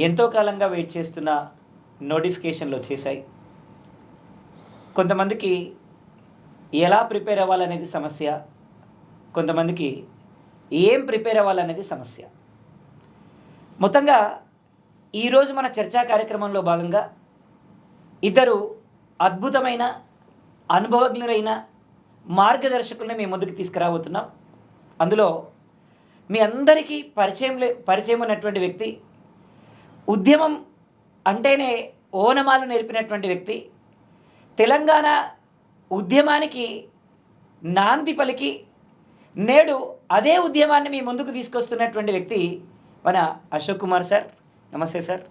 ఎంతో కాలంగా వెయిట్ చేస్తున్న నోటిఫికేషన్లు వచ్చేసాయి. కొంతమందికి ఎలా ప్రిపేర్ అవ్వాలనేది సమస్య, కొంతమందికి ఏం ప్రిపేర్ అవ్వాలనేది సమస్య. మొత్తంగా ఈరోజు మన చర్చా కార్యక్రమంలో భాగంగా ఇద్దరు అద్భుతమైన అనుభవజ్ఞులైన మార్గదర్శకుల్ని మీ ముందుకు తీసుకురాబోతున్నాం. అందులో మీ అందరికీ పరిచయం ఉన్నటువంటి వ్యక్తి, ఉద్యమం అంటేనే ఓనమాలు నేర్పినటువంటి వ్యక్తి, తెలంగాణ ఉద్యమానికి నాంది పలికి నేడు అదే ఉద్యమాన్ని మీ ముందుకు తీసుకొస్తున్నటువంటి వ్యక్తి మన అశోక్ కుమార్ సార్. నమస్తే సార్.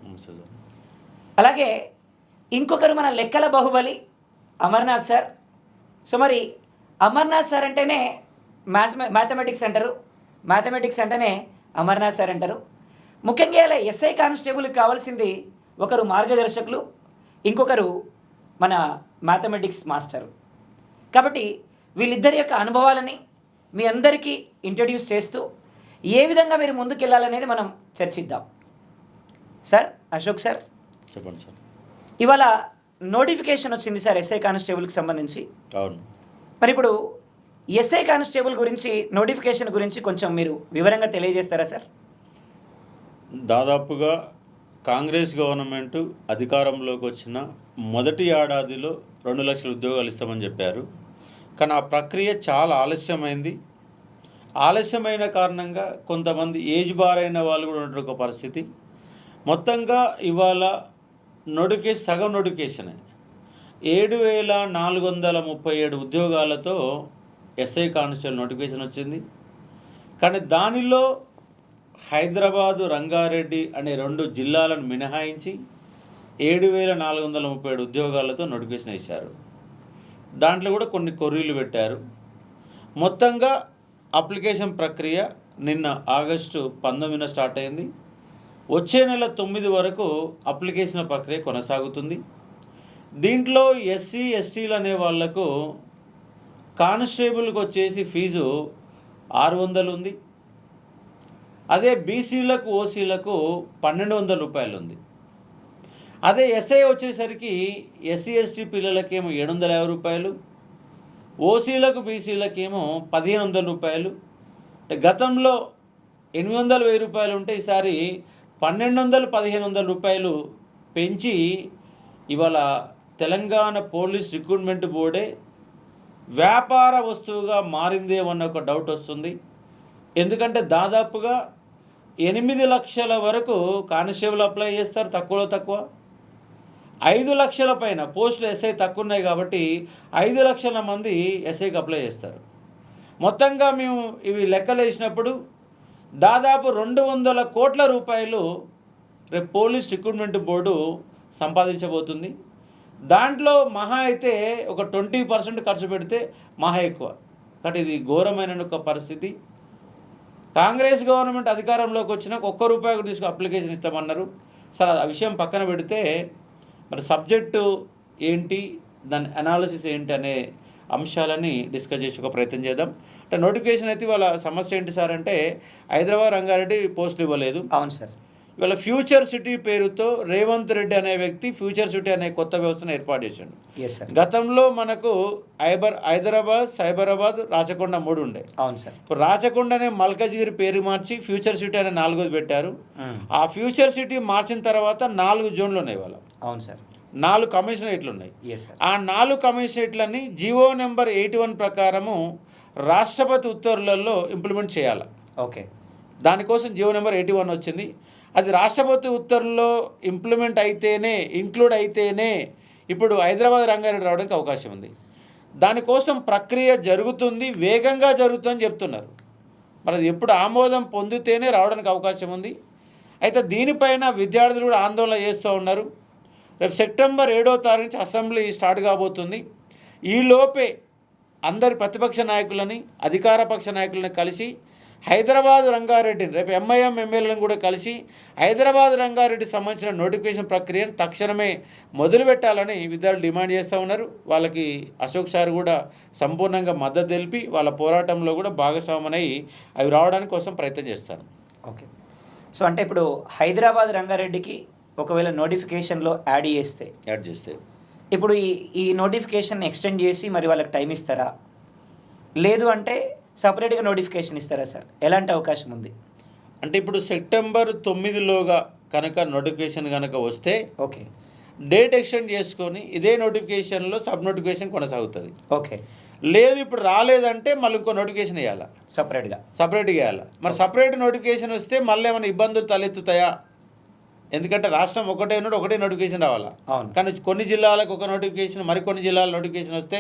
అలాగే ఇంకొకరు మన లెక్కల బాహుబలి అమర్నాథ్ సార్. సో మరి అమర్నాథ్ సార్ అంటేనే మ్యాథమెటిక్స్ అంటారు, మ్యాథమెటిక్స్ అంటేనే అమర్నాథ్ సార్ అంటారు. ముఖ్యంగా ఇలా ఎస్ఐ కానిస్టేబుల్కి కావాల్సింది ఒకరు మార్గదర్శకులు, ఇంకొకరు మన మ్యాథమెటిక్స్ మాస్టర్. కాబట్టి వీళ్ళిద్దరి యొక్క అనుభవాలని మీ అందరికీ ఇంట్రడ్యూస్ చేస్తూ ఏ విధంగా మీరు ముందుకెళ్ళాలనేది మనం చర్చిద్దాం. సార్ అశోక్ సార్, చెప్పండి సార్. ఇవాళ నోటిఫికేషన్ వచ్చింది సార్ ఎస్ఐ కానిస్టేబుల్కి సంబంధించి. అవును. మరి ఇప్పుడు ఎస్ఐ కానిస్టేబుల్ గురించి, నోటిఫికేషన్ గురించి కొంచెం మీరు వివరంగా తెలియజేస్తారా సార్? దాదాపుగా కాంగ్రెస్ గవర్నమెంట్ అధికారంలోకి వచ్చిన మొదటి ఏడాదిలో 2 లక్షల ఉద్యోగాలు ఇస్తామని చెప్పారు. కానీ ఆ ప్రక్రియ చాలా ఆలస్యమైంది. ఆలస్యమైన కారణంగా కొంతమంది ఏజ్ బార్ అయిన వాళ్ళు కూడా ఉంటున్న ఒక పరిస్థితి. మొత్తంగా ఇవాళ నోటిఫికేషన్ సగం నోటిఫికేషన్ 7,437 ఉద్యోగాలతో ఎస్ఐ కానిస్టేబుల్ నోటిఫికేషన్ వచ్చింది. కానీ దానిలో హైదరాబాదు, రంగారెడ్డి అనే 2 జిల్లాలను మినహాయించి 7,437 ఉద్యోగాలతో నోటిఫికేషన్ ఇచ్చారు. దాంట్లో కూడా కొన్ని కొర్రీలు పెట్టారు. మొత్తంగా అప్లికేషన్ ప్రక్రియ నిన్న ఆగస్టు 19న స్టార్ట్ అయింది. వచ్చే నెల 9 వరకు అప్లికేషన్ ప్రక్రియ కొనసాగుతుంది. దీంట్లో ఎస్సీ ఎస్టీలు అనే వాళ్లకు కానిస్టేబుల్కి వచ్చేసి ఫీజు 600 ఉంది. అదే బీసీలకు ఓసీలకు 1,200 రూపాయలు ఉంది. అదే ఎస్ఐ వచ్చేసరికి ఎస్సీ ఎస్టీ పిల్లలకేమో 750 రూపాయలు, ఓసీలకు బీసీలకేమో 1,500 రూపాయలు. గతంలో 800, 1000 రూపాయలు ఉంటే ఈసారి 1,200, 1,500 రూపాయలు పెంచి ఇవాళ తెలంగాణ పోలీస్ రిక్రూట్మెంట్ బోర్డే వ్యాపార వస్తువుగా మారిందేమన్న ఒక డౌట్ వస్తుంది. ఎందుకంటే దాదాపుగా 8 లక్షల వరకు కానిస్టేబుల్ అప్లై చేస్తారు, తక్కువలో తక్కువ 5 లక్షల పైన పోస్టులు ఎస్ఐ తక్కువ ఉన్నాయి కాబట్టి 5 లక్షల మంది ఎస్ఐకి అప్లై చేస్తారు. మొత్తంగా మేము ఇవి లెక్కలు వేసినప్పుడు దాదాపు 200 కోట్ల రూపాయలు రేపు పోలీస్ రిక్రూట్మెంట్ బోర్డు సంపాదించబోతుంది. దాంట్లో మహా అయితే ఒక 20% ఖర్చు పెడితే మహా ఎక్కువ. కాబట్టి ఇది ఘోరమైన ఒక పరిస్థితి. కాంగ్రెస్ గవర్నమెంట్ అధికారంలోకి వచ్చినాక ₹1 కూడా తీసుకు అప్లికేషన్ ఇస్తామన్నారు. సరే ఆ విషయం పక్కన పెడితే మరి సబ్జెక్టు ఏంటి, దాని అనాలిసిస్ ఏంటి అనే అంశాలని డిస్కస్ చేసి ఒక ప్రయత్నం చేద్దాం. అంటే నోటిఫికేషన్ అయితే వాళ్ళ సమస్య ఏంటి సార్ అంటే హైదరాబాద్, రంగారెడ్డి పోస్టులు ఇవ్వలేదు. అవును సార్. ఇవాళ ఫ్యూచర్ సిటీ పేరుతో రేవంత్ రెడ్డి అనే వ్యక్తి ఫ్యూచర్ సిటీ అనే కొత్త వ్యవస్థను ఏర్పాటు చేశాడు. గతంలో మనకు హైదరాబాద్, సైబరాబాద్, రాచకొండ 3 ఉండే. అవును సార్. ఇప్పుడు రాచకొండనే మల్కజ్గిరి పేరు మార్చి ఫ్యూచర్ సిటీ అనే 4ది పెట్టారు. ఆ ఫ్యూచర్ సిటీ మార్చిన తర్వాత 4 జోన్లు ఉన్నాయి ఇవాళ. అవును సార్. 4 కమిషనరేట్లు ఉన్నాయి. ఆ 4 కమిషనరేట్లని జీవో నెంబర్ 81 ప్రకారము రాష్ట్రపతి ఉత్తర్వులలో ఇంప్లిమెంట్ చేయాలి. ఓకే. దానికోసం జీవో నెంబర్ 81 వచ్చింది. అది రాష్ట్రపతి ఉత్తర్వుల్లో ఇంక్లూడ్ అయితేనే ఇప్పుడు హైదరాబాద్, రంగారెడ్డి రావడానికి అవకాశం ఉంది. దానికోసం ప్రక్రియ జరుగుతుంది, వేగంగా జరుగుతుందని చెప్తున్నారు. మరి అది ఎప్పుడు ఆమోదం పొందితేనే రావడానికి అవకాశం ఉంది. అయితే దీనిపైన విద్యార్థులు కూడా ఆందోళన చేస్తూ ఉన్నారు. రేపు సెప్టెంబర్ 7వ తారీఖు నుంచి అసెంబ్లీ స్టార్ట్ కాబోతుంది. ఈలోపే అందరి ప్రతిపక్ష నాయకులని, అధికార పక్ష నాయకులను కలిసి హైదరాబాద్, రంగారెడ్డిని రేపు ఎంఐఎం ఎమ్మెల్యేలను కూడా కలిసి హైదరాబాద్, రంగారెడ్డి సంబంధించిన నోటిఫికేషన్ ప్రక్రియను తక్షణమే మొదలుపెట్టాలని విద్యార్థులు డిమాండ్ చేస్తూ ఉన్నారు. వాళ్ళకి అశోక్ సార్ కూడా సంపూర్ణంగా మద్దతు తెలిపి వాళ్ళ పోరాటంలో కూడా భాగస్వామనై అవి రావడానికి కోసం ప్రయత్నం చేస్తారు. ఓకే. సో అంటే ఇప్పుడు హైదరాబాద్ రంగారెడ్డికి ఒకవేళ నోటిఫికేషన్లో యాడ్ చేస్తే ఇప్పుడు ఈ నోటిఫికేషన్ ఎక్స్టెండ్ చేసి మరి వాళ్ళకి టైం ఇస్తారా, లేదు అంటే సపరేట్గా నోటిఫికేషన్ ఇస్తారా సార్? ఎలాంటి అవకాశం ఉంది? అంటే ఇప్పుడు సెప్టెంబర్ 9లోగా కనుక నోటిఫికేషన్ కనుక వస్తే ఓకే, డేట్ ఎక్స్టెండ్ చేసుకొని ఇదే నోటిఫికేషన్లో సబ్ నోటిఫికేషన్ కొనసాగుతుంది. ఓకే, లేదు ఇప్పుడు రాలేదంటే మళ్ళీ ఇంకో నోటిఫికేషన్ వేయాలి, సపరేట్గా వేయాలి. మరి సపరేట్ నోటిఫికేషన్ వస్తే మళ్ళీ ఏమైనా ఇబ్బందులు తలెత్తుతాయా? ఎందుకంటే రాష్ట్రం ఒకటే నోటిఫికేషన్ రావాలా. కానీ కొన్ని జిల్లాలకు ఒక నోటిఫికేషన్, మరికొన్ని జిల్లాల నోటిఫికేషన్ వస్తే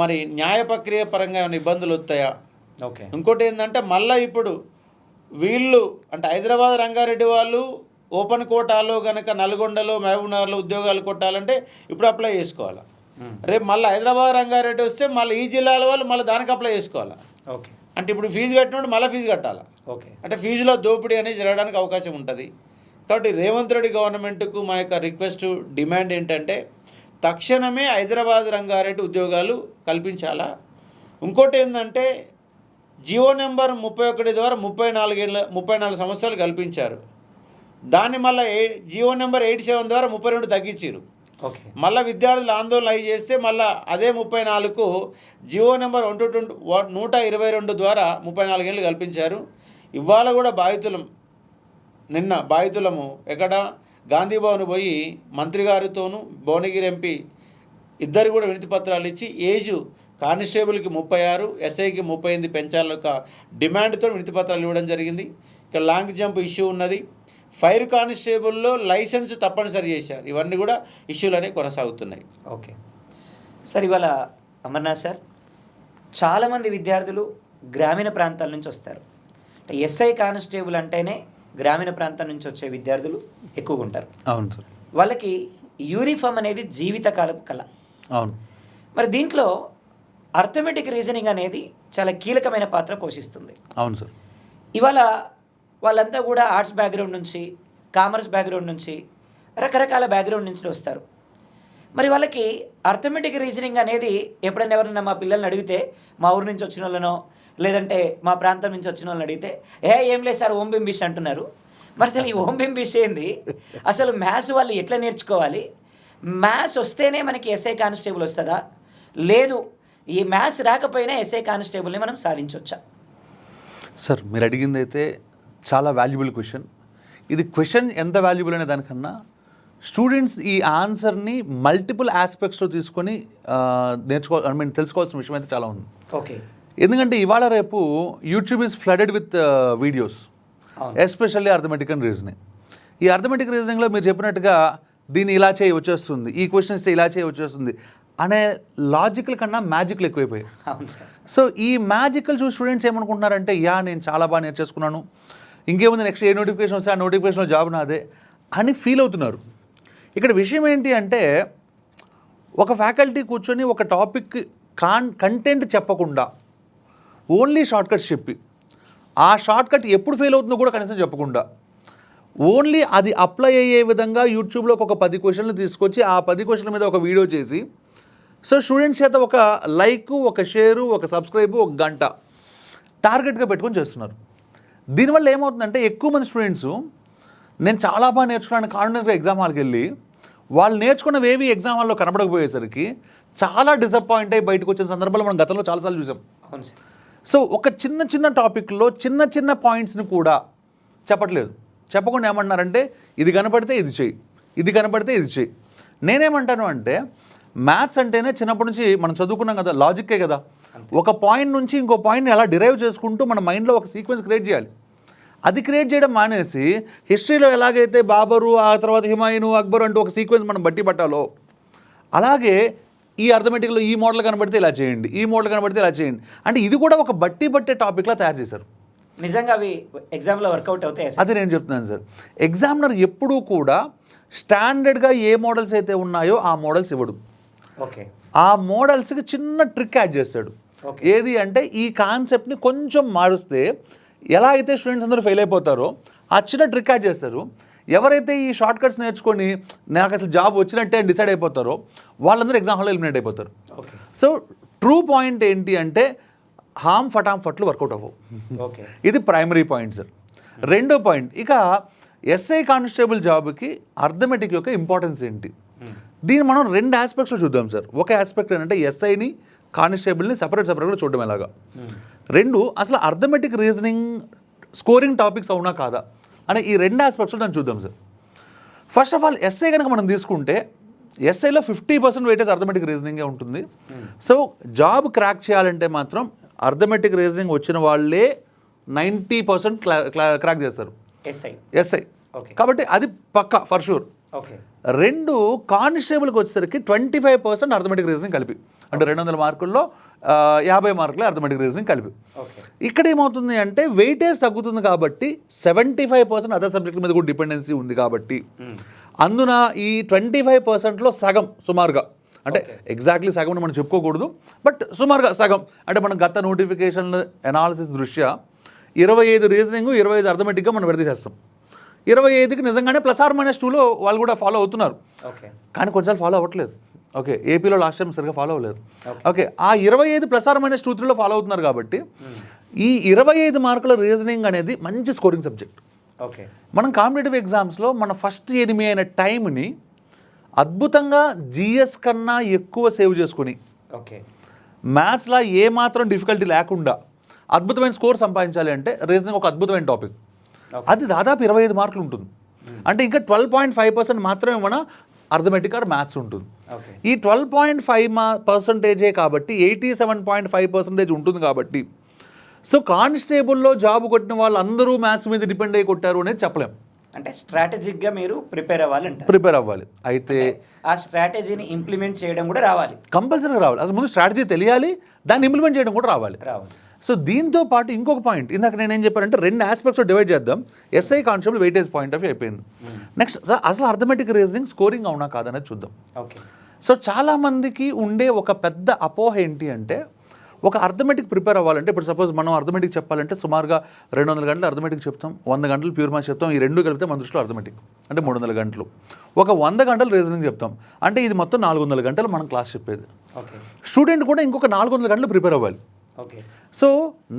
మరి న్యాయ ప్రక్రియ పరంగా ఏమైనా ఇబ్బందులు వస్తాయా? ఓకే. ఇంకోటి ఏంటంటే మళ్ళీ ఇప్పుడు వీళ్ళు అంటే హైదరాబాద్ రంగారెడ్డి వాళ్ళు ఓపెన్ కోటాలో కనుక నల్గొండలో మహబూబ్నగర్లో ఉద్యోగాలు కొట్టాలంటే ఇప్పుడు అప్లై చేసుకోవాలి. రేపు మళ్ళీ హైదరాబాద్ రంగారెడ్డి వస్తే మళ్ళీ ఈ జిల్లాల వాళ్ళు మళ్ళీ దానికి అప్లై చేసుకోవాలి. ఓకే. అంటే ఇప్పుడు ఫీజు కట్టినప్పుడు మళ్ళీ ఫీజు కట్టాలి. ఓకే. అంటే ఫీజులో దోపిడీ అనేది జరగడానికి అవకాశం ఉంటుంది. కాబట్టి రేవంత్ రెడ్డి గవర్నమెంట్కు మా యొక్క రిక్వెస్ట్, డిమాండ్ ఏంటంటే తక్షణమే హైదరాబాద్ రంగారెడ్డి ఉద్యోగాలు కల్పించాలా. ఇంకోటి ఏంటంటే జియో నెంబర్ 31 ద్వారా 34 సంవత్సరాలు కల్పించారు. దాన్ని మళ్ళీ జియో నెంబర్ 87 ద్వారా 32 తగ్గించారు. ఓకే. మళ్ళీ విద్యార్థులు ఆందోళన అయి చేస్తే మళ్ళీ అదే 34కు జియో నెంబర్ 122 ద్వారా 34 ఏళ్ళు కల్పించారు. ఇవాళ కూడా నిన్న బాధితులము ఎక్కడ గాంధీ భవన్ పోయి మంత్రి గారితోనూ భువనగిరి ఎంపీ ఇద్దరు కూడా వినతి పత్రాలు ఇచ్చి ఏజ్ కానిస్టేబుల్కి 36, ఎస్ఐకి 38 పెంచాల యొక్క డిమాండ్తో వినతి పత్రాలు ఇవ్వడం జరిగింది. ఇక లాంగ్ జంప్ ఇష్యూ ఉన్నది. ఫైర్ కానిస్టేబుల్లో లైసెన్స్ తప్పనిసరి చేశారు. ఇవన్నీ కూడా ఇష్యూలు అనేవి కొనసాగుతున్నాయి. ఓకే సార్, ఇవాళ అమర్నాథ్ సార్, చాలామంది విద్యార్థులు గ్రామీణ ప్రాంతాల నుంచి వస్తారు. అంటే ఎస్ఐ కానిస్టేబుల్ అంటేనే గ్రామీణ ప్రాంతం నుంచి వచ్చే విద్యార్థులు ఎక్కువగా ఉంటారు. అవును సార్. వాళ్ళకి యూనిఫామ్ అనేది జీవితకాలపు కళ. అవును. మరి దీంట్లో అర్థమెటిక్ రీజనింగ్ అనేది చాలా కీలకమైన పాత్ర పోషిస్తుంది. అవును సార్. ఇవాళ వాళ్ళంతా కూడా ఆర్ట్స్ బ్యాక్గ్రౌండ్ నుంచి, కామర్స్ బ్యాక్గ్రౌండ్ నుంచి, రకరకాల బ్యాక్గ్రౌండ్ నుంచి వస్తారు. మరి వాళ్ళకి అర్థమెటిక్ రీజనింగ్ అనేది ఎప్పుడైనా ఎవరైనా మా పిల్లల్ని అడిగితే, మా ఊరు నుంచి వచ్చిన వాళ్ళనో లేదంటే మా ప్రాంతం నుంచి వచ్చిన వాళ్ళని అడిగితే ఏం లేదు సార్ ఓం బింబిష్ అంటున్నారు. మరి అసలు ఈ ఓం బింబిష్ ఏంది? అసలు మ్యాథ్స్ వాళ్ళు ఎట్లా నేర్చుకోవాలి? మ్యాథ్స్ వస్తేనే మనకి ఎస్ఐ కానిస్టేబుల్ వస్తుందా, లేదు ఈ మ్యాథ్స్ రాకపోయినా ఎస్ఐ కానిస్టేబుల్ని మనం సాధించవచ్చా? సార్ మీరు అడిగింది అయితే చాలా వాల్యుబుల్ క్వశ్చన్. ఇది క్వశ్చన్ ఎంత వాల్యుబుల్ అనే దానికన్నా స్టూడెంట్స్ ఈ ఆన్సర్ని మల్టిపుల్ ఆస్పెక్ట్స్లో తీసుకొని తెలుసుకోవాల్సిన విషయం అయితే చాలా ఉంది. ఓకే. ఎందుకంటే ఇవాళ రేపు YouTube is flooded with videos, especially arithmetic and reasoning. ఈ అర్థమెటిక్ రీజనింగ్లో మీరు చెప్పినట్టుగా దీన్ని ఇలా చేయి వచ్చేస్తుంది, ఈ క్వశ్చన్ ఇస్తే ఇలా చేయి వచ్చేస్తుంది అనే లాజికల్ కన్నా మ్యాజిక్లు ఎక్కువైపోయాయి. సో ఈ మ్యాజికల్ చూసి స్టూడెంట్స్ ఏమనుకుంటున్నారంటే నేను చాలా బాగా నేర్చేసుకున్నాను, ఇంకేముంది నెక్స్ట్ ఏ నోటిఫికేషన్ వస్తే ఆ నోటిఫికేషన్లో జాబ్ నాదే అని ఫీల్ అవుతున్నారు. ఇక్కడ విషయం ఏంటి అంటే ఒక ఫ్యాకల్టీ కూర్చొని ఒక టాపిక్ కంటెంట్ చెప్పకుండా ఓన్లీ షార్ట్కట్స్ చెప్పి ఆ షార్ట్కట్ ఎప్పుడు ఫెయిల్ అవుతుందో కూడా కనీసం చెప్పకుండా ఓన్లీ అది అప్లై అయ్యే విధంగా యూట్యూబ్లోకి ఒక 10 క్వశ్చన్లు తీసుకొచ్చి ఆ 10 క్వశ్చన్ల మీద ఒక వీడియో చేసి సో స్టూడెంట్స్ చేత ఒక లైక్, ఒక షేరు, ఒక సబ్స్క్రైబ్, ఒక గంట టార్గెట్గా పెట్టుకొని చేస్తున్నారు. దీనివల్ల ఏమవుతుందంటే ఎక్కువ మంది స్టూడెంట్స్ నేను చాలా బాగా నేర్చుకున్నాను కాన్ఫిడెంట్గా ఎగ్జామ్ హాల్కి వెళ్ళి వాళ్ళు నేర్చుకున్నవేవి ఎగ్జామ్ హాల్లో కనబడకపోయేసరికి చాలా డిసప్పాయింట్ అయ్యి బయటకు వచ్చిన సందర్భాలు మనం గతంలో చాలాసార్లు చూసాం. సో ఒక చిన్న టాపిక్లో చిన్న పాయింట్స్ని కూడా చెప్పకుండా ఏమంటున్నారంటే ఇది కనపడితే ఇది చెయ్యి, ఇది కనపడితే ఇది చెయ్యి. నేనేమంటాను అంటే మ్యాథ్స్ అంటేనే చిన్నప్పటి నుంచి మనం చదువుకున్నాం కదా, లాజిక్కే కదా. ఒక పాయింట్ నుంచి ఇంకో పాయింట్ని ఎలా డిరైవ్ చేసుకుంటూ మన మైండ్లో ఒక సీక్వెన్స్ క్రియేట్ చేయాలి. అది క్రియేట్ చేయడం మానేసి హిస్టరీలో ఎలాగైతే బాబరు, ఆ తర్వాత హిమాయూను, అక్బర్ అంటూ ఒక సీక్వెన్స్ మనం బట్టి పట్టాలో అలాగే ఈ అర్థమెటిక్లో ఈ మోడల్ కనబడితే ఇలా చేయండి, ఈ మోడల్ కనబడితే ఇలా చేయండి అంటే ఇది కూడా ఒక బట్టే టాపిక్లా తయారు చేశారు. నిజంగా అవి ఎగ్జామ్లో వర్కౌట్ అవుతాయి. అదే నేను చెప్తున్నాను సార్. ఎగ్జామినర్ ఎప్పుడూ కూడా స్టాండర్డ్గా ఏ మోడల్స్ అయితే ఉన్నాయో ఆ మోడల్స్ ఇవ్వడు. ఓకే. ఆ మోడల్స్కి చిన్న ట్రిక్ యాడ్ చేస్తాడు. ఏది అంటే ఈ కాన్సెప్ట్ని కొంచెం మారుస్తే ఎలా అయితే స్టూడెంట్స్ అందరూ ఫెయిల్ అయిపోతారో ఆ చిన్న ట్రిక్ యాడ్ చేస్తారు. ఎవరైతే ఈ షార్ట్ కట్స్ నేర్చుకొని నాకు అసలు జాబ్ వచ్చినట్టే అని డిసైడ్ అయిపోతారో వాళ్ళందరూ ఎగ్జామ్ హాల్లో ఎలిమినేట్ అయిపోతారు. సో ట్రూ పాయింట్ ఏంటి అంటే ఫటాఫట్లు వర్కౌట్ అవ్వవు. ఇది ప్రైమరీ పాయింట్ సార్. రెండో పాయింట్, ఇక ఎస్ఐ కానిస్టేబుల్ జాబ్కి అర్థమెటిక్ యొక్క ఇంపార్టెన్స్ ఏంటి? దీన్ని మనం రెండు ఆస్పెక్ట్స్లో చూద్దాం సార్. ఒక ఆస్పెక్ట్ ఏంటంటే ఎస్ఐని కానిస్టేబుల్ని సపరేట్గా చూడడం ఎలాగా. రెండు, అసలు అర్థమెటిక్ రీజనింగ్ స్కోరింగ్ టాపిక్స్ అవునా కాదా అనే ఈ రెండు ఆస్పెక్ట్స్లో దాన్ని చూద్దాం sir. First of all SI కనుక మనం తీసుకుంటే ఎస్ఐలో 50% వెయిటేజ్ అర్థమెటిక్ రీజనింగే ఉంటుంది. సో జాబ్ క్రాక్ చేయాలంటే మాత్రం అర్థమెటిక్ రీజనింగ్ వచ్చిన వాళ్ళే 90% క్రాక్ చేస్తారు ఎస్ఐ. కాబట్టి అది పక్కా ఫర్ షూర్. రెండు, కానిస్టేబుల్కి వచ్చేసరికి 25% అర్థమెటిక్ రీజనింగ్ కలిపి, అంటే 200 మార్కుల్లో 50 మార్కులే అర్థమెటిక్ రీజనింగ్ కలిపి. ఇక్కడ ఏమవుతుంది అంటే వెయిటేజ్ తగ్గుతుంది కాబట్టి 75% అదర్ సబ్జెక్టుల మీద కూడా డిపెండెన్సీ ఉంది కాబట్టి అందున ఈ 25%లో సగం సుమారుగా, అంటే ఎగ్జాక్ట్లీ సగం మనం చెప్పుకోకూడదు, బట్ సుమారుగా సగం, అంటే మనం గత నోటిఫికేషన్ అనాలిసిస్ దృష్ట్యా 25 రీజనింగ్ 25 అర్థమెటిక్గా మనం విడదీసేస్తాం. 25కి నిజంగానే +-2లో వాళ్ళు కూడా ఫాలో అవుతున్నారు, కానీ కొంచెం ఫాలో అవ్వట్లేదు. ఓకే, ఏపీలో లాస్ట్ టైం సరిగ్గా ఫాలో అవ్వలేదు. ఓకే, ఆ 25 +-2-3లో ఫాలో అవుతున్నారు కాబట్టి ఈ 25 మార్కుల రీజనింగ్ అనేది మంచి స్కోరింగ్ సబ్జెక్ట్. మనం కాంపిటేటివ్ ఎగ్జామ్స్లో మన ఫస్ట్ ఎనిమి అయిన టైంని అద్భుతంగా జిఎస్ కన్నా ఎక్కువ సేవ్ చేసుకుని మ్యాథ్స్లో ఏమాత్రం డిఫికల్టీ లేకుండా అద్భుతమైన స్కోర్ సంపాదించాలి అంటే రీజనింగ్ ఒక అద్భుతమైన టాపిక్. అది దాదాపు 25 మార్కులు ఉంటుంది. అంటే ఇంకా 12.5% మాత్రమే మన అర్థమెటిక్ ఆర్ మ్యాథ్స్ ఉంటుంది. ఈ 12.5% కాబట్టి 87.5% ఉంటుంది కాబట్టి సో కానిస్టేబుల్లో జాబ్ కొట్టిన వాళ్ళు అందరూ మ్యాథ్స్ మీద డిపెండ్ అయ్యి కొట్టారు అనేది చెప్పలేం. అంటే స్ట్రాటజిక్గా మీరు ప్రిపేర్ అవ్వాలి. అయితే ఆ స్ట్రాటజీని ఇంప్లిమెంట్ చేయడం కూడా రావాలి, కంపల్సరీగా రావాలి. అసలు ముందు స్ట్రాటజీ తెలియాలి, దాన్ని ఇంప్లిమెంట్ చేయడం కూడా రావాలి. సో దీంతో పాటు ఇంకొక పాయింట్, ఇందాక నేనేం చెప్పానంటే రెండు ఆస్పెక్ట్స్ డివైడ్ చేద్దాం. SI constable weightage point of view అయిపోయింది. నెక్స్ట్ అసలు అర్థమెటిక్ రీజనింగ్ స్కోరింగ్ అవునా కాదనేది చూద్దాం. సో చాలామందికి ఉండే ఒక పెద్ద అపోహ ఏంటి అంటే, ఒక అర్థమెటిక్ ప్రిపేర్ అవ్వాలంటే, ఇప్పుడు సపోజ్ మనం అర్థమెటిక్ చెప్పాలంటే సుమారుగా 200 గంటలు అర్థమెటిక్ చెప్తాం, 100 గంటలు ప్యూర్ మ్యాథ్స్ చెప్తాం, ఈ రెండు కలిపితే మన దృష్టిలో అర్థమెటిక్ అంటే 300 గంటలు. ఒక 100 గంటలు రీజనింగ్ చెప్తాం, అంటే ఇది మొత్తం 400 గంటలు మనం క్లాస్ చెప్పేది. స్టూడెంట్ కూడా ఇంకొక 400 గంటలు ప్రిపేర్ అవ్వాలి. సో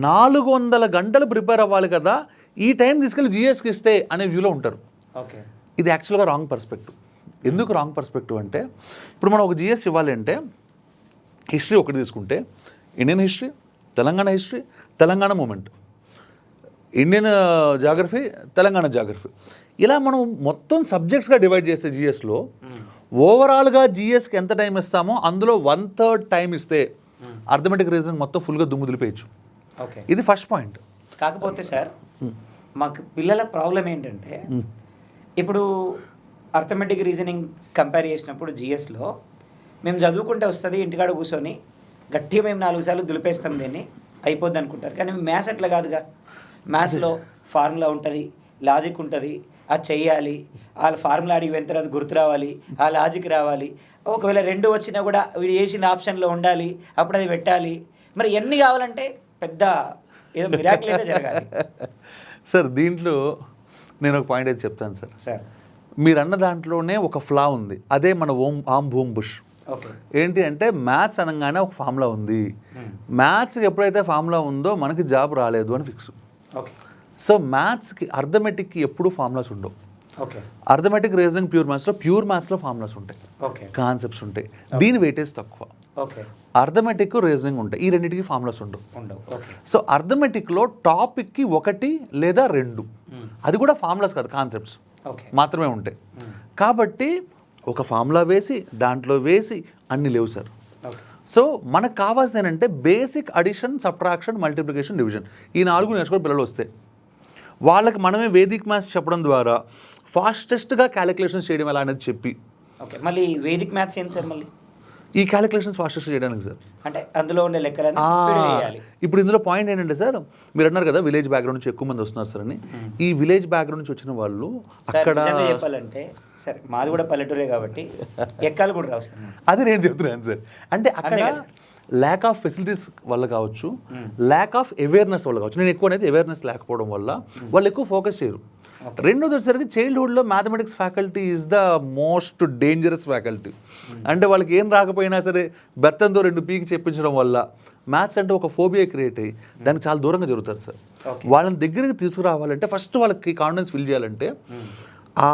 400 గంటలు ప్రిపేర్ అవ్వాలి కదా, ఈ టైం తీసుకెళ్ళి జిఎస్కి ఇస్తే అనే వ్యూలో ఉంటారు. ఇది యాక్చువల్గా రాంగ్ పర్స్పెక్టివ్. ఎందుకు రాంగ్ పర్స్పెక్టివ్ అంటే, ఇప్పుడు మనం ఒక జిఎస్ ఇవ్వాలి అంటే హిస్టరీ ఒకటి తీసుకుంటే Indian history, Telangana history, Telangana movement, Indian geography, Telangana geography, ఇలా మనం మొత్తం సబ్జెక్ట్స్గా డివైడ్ చేస్తే జిఎస్లో ఓవరాల్గా జిఎస్కి ఎంత టైం ఇస్తామో అందులో 1/3 టైం ఇస్తే అర్థమెటిక్ రీజనింగ్ మొత్తం ఫుల్గా దుమ్ము దులిపేయచ్చు. ఇది ఫస్ట్ పాయింట్. కాకపోతే సార్ మాకు పిల్లల ప్రాబ్లం ఏంటంటే, ఇప్పుడు అర్థమెటిక్ రీజనింగ్ కంపేర్ చేసినప్పుడు జిఎస్లో మేము చదువుకుంటే వస్తుంది, ఇంటికాడ కూర్చొని గట్టిగా మేము 4 సార్లు దులిపేస్తాం, దీన్ని అయిపోద్ది అనుకుంటారు. కానీ మ్యాథ్స్ అట్లా కాదుగా. మ్యాథ్స్లో ఫార్ములా ఉంటుంది, లాజిక్ ఉంటుంది, అది చెయ్యాలి, వాళ్ళ ఫార్ములా అడిగి వెంట అది గుర్తు రావాలి, ఆ లాజిక్ రావాలి, ఒకవేళ 2 వచ్చినా కూడా వీడు వేసిన ఆప్షన్లో ఉండాలి, అప్పుడు అది పెట్టాలి. మరి ఎన్ని కావాలంటే పెద్ద ఏదో మిరాకిల్ అయితే జరగాలి. సార్ దీంట్లో నేను ఒక పాయింట్ అయితే చెప్తాను సార్. మీరు అన్న దాంట్లోనే ఒక ఫ్లా ఉంది, అదే మన ఆమ్ భూమ్ బుష్. ఏంటి అంటే మ్యాథ్స్ అనగానే ఒక ఫార్ములా ఉంది, మ్యాథ్స్కి ఎప్పుడైతే ఫార్ములా ఉందో మనకి జాబ్ రాలేదు అని ఫిక్స్. సో మ్యాథ్స్కి అర్థమెటిక్కి ఎప్పుడు ఫార్ములాస్ ఉండవు. అర్థమెటిక్ రీజనింగ్ ప్యూర్ మ్యాథ్స్లో ఫార్ములాస్ ఉంటాయి, కాన్సెప్ట్స్ ఉంటాయి, దీని వెయిటేజ్ తక్కువ. అర్థమెటిక్ రీజనింగ్ ఉంటాయి, ఈ రెండింటికి ఫార్ములాస్ ఉండవు. సో అర్థమెటిక్లో టాపిక్కి 1 లేదా 2, అది కూడా ఫార్ములాస్ కాదు, కాన్సెప్ట్స్ మాత్రమే ఉంటాయి. కాబట్టి ఒక ఫార్ములా వేసి దాంట్లో వేసి అన్ని లేవు సార్. సో మనకు కావాల్సిన ఏంటంటే basic addition, subtraction, multiplication, division, ఈ 4 నేర్చుకుని పిల్లలు వస్తే వాళ్ళకి మనమే వేదిక్ మ్యాథ్స్ చెప్పడం ద్వారా ఫాస్టెస్ట్గా క్యాలిక్యులేషన్స్ చేయడం ఎలా అనేది చెప్పి. మళ్ళీ వేదిక్ మ్యాథ్స్ ఏంటి సార్? మళ్ళీ ఈ క్యాలిక్యులేషన్స్ ఫాస్టెస్ట్ చేయడానికి సార్, అంటే అందులో ఉండే లెక్కలని ఇప్పుడు ఇందులో పాయింట్ ఏంటంటే సార్, మీరు అన్నారు కదా విలేజ్ బ్యాక్గ్రౌండ్ నుంచి ఎక్కువ మంది వస్తున్నారు సార్ అని. ఈ విలేజ్ బ్యాక్గ్రౌండ్ నుంచి వచ్చిన వాళ్ళు అక్కడ చెప్పాలంటే సరే మాది కూడా పల్లెటూరే కాబట్టి ఎక్కాలు కూడా రావు సార్. అది నేను చెప్తున్నాను సార్. అంటే అక్కడ ల్యాక్ ఆఫ్ ఫెసిలిటీస్ వల్ల కావచ్చు, ల్యాక్ ఆఫ్ అవేర్నెస్ వల్ల కావచ్చు. నేను ఎక్కువ అనేది అవేర్నెస్ లేకపోవడం వల్ల వాళ్ళు ఎక్కువ ఫోకస్ చేయరు. రెండోది వచ్చేసరికి చైల్డ్హుడ్లో mathematics faculty is the most dangerous faculty. అంటే వాళ్ళకి ఏం రాకపోయినా సరే బెత్తంతో 2 పీకి చెప్పించడం వల్ల మ్యాథ్స్ అంటే ఒక ఫోబియా క్రియేట్ అయ్యి దానికి చాలా దూరంగా జరుగుతారు సార్. వాళ్ళని దగ్గరికి తీసుకురావాలంటే ఫస్ట్ వాళ్ళకి కాన్ఫిడెన్స్ ఫిల్ చేయాలంటే ఆ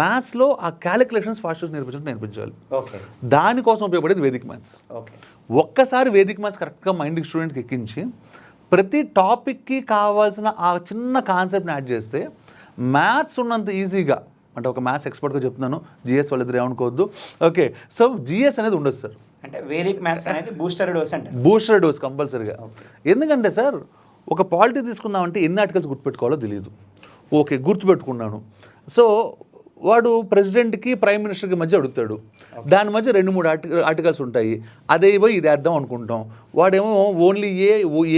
మ్యాథ్స్లో ఆ క్యాలిక్యులేషన్స్ ఫాస్ట్ నేర్పించాలి. దానికోసం ఉపయోగపడేది వేదిక్ మ్యాథ్స్. ఒక్కసారి వేదిక్ మ్యాథ్స్ కరెక్ట్గా మైండ్కి స్టూడెంట్కి ఎక్కించి ప్రతి టాపిక్కి కావాల్సిన ఆ చిన్న కాన్సెప్ట్ని యాడ్ చేస్తే మ్యాథ్స్ ఉన్నంత ఈజీగా, అంటే ఒక మ్యాథ్స్ ఎక్స్పర్ట్గా చెప్తున్నాను, జిఎస్ వాళ్ళిద్దరు ఏమనుకోవద్దు, ఓకే. సో జిఎస్ అనేది ఉండదు సార్. అంటే వేదిక్ మ్యాథ్స్ అనేది బూస్టర్ డోస్ అంటే బూస్టర్ డోస్ కంపల్సరీగా. ఎందుకంటే సార్ ఒక పాలిటీ తీసుకుందామంటే ఎన్ని ఆర్టికల్స్ గుర్తుపెట్టుకోవాలో తెలియదు. ఓకే, గుర్తుపెట్టుకున్నాను. సో వాడు ప్రెసిడెంట్కి ప్రైమ్ మినిస్టర్కి మధ్య అడుగుతాడు, దాని మధ్య 2-3 ఆర్టికల్స్ ఉంటాయి, అదే పోయి ఇది వేద్దాం అనుకుంటాం. వాడేమో ఓన్లీ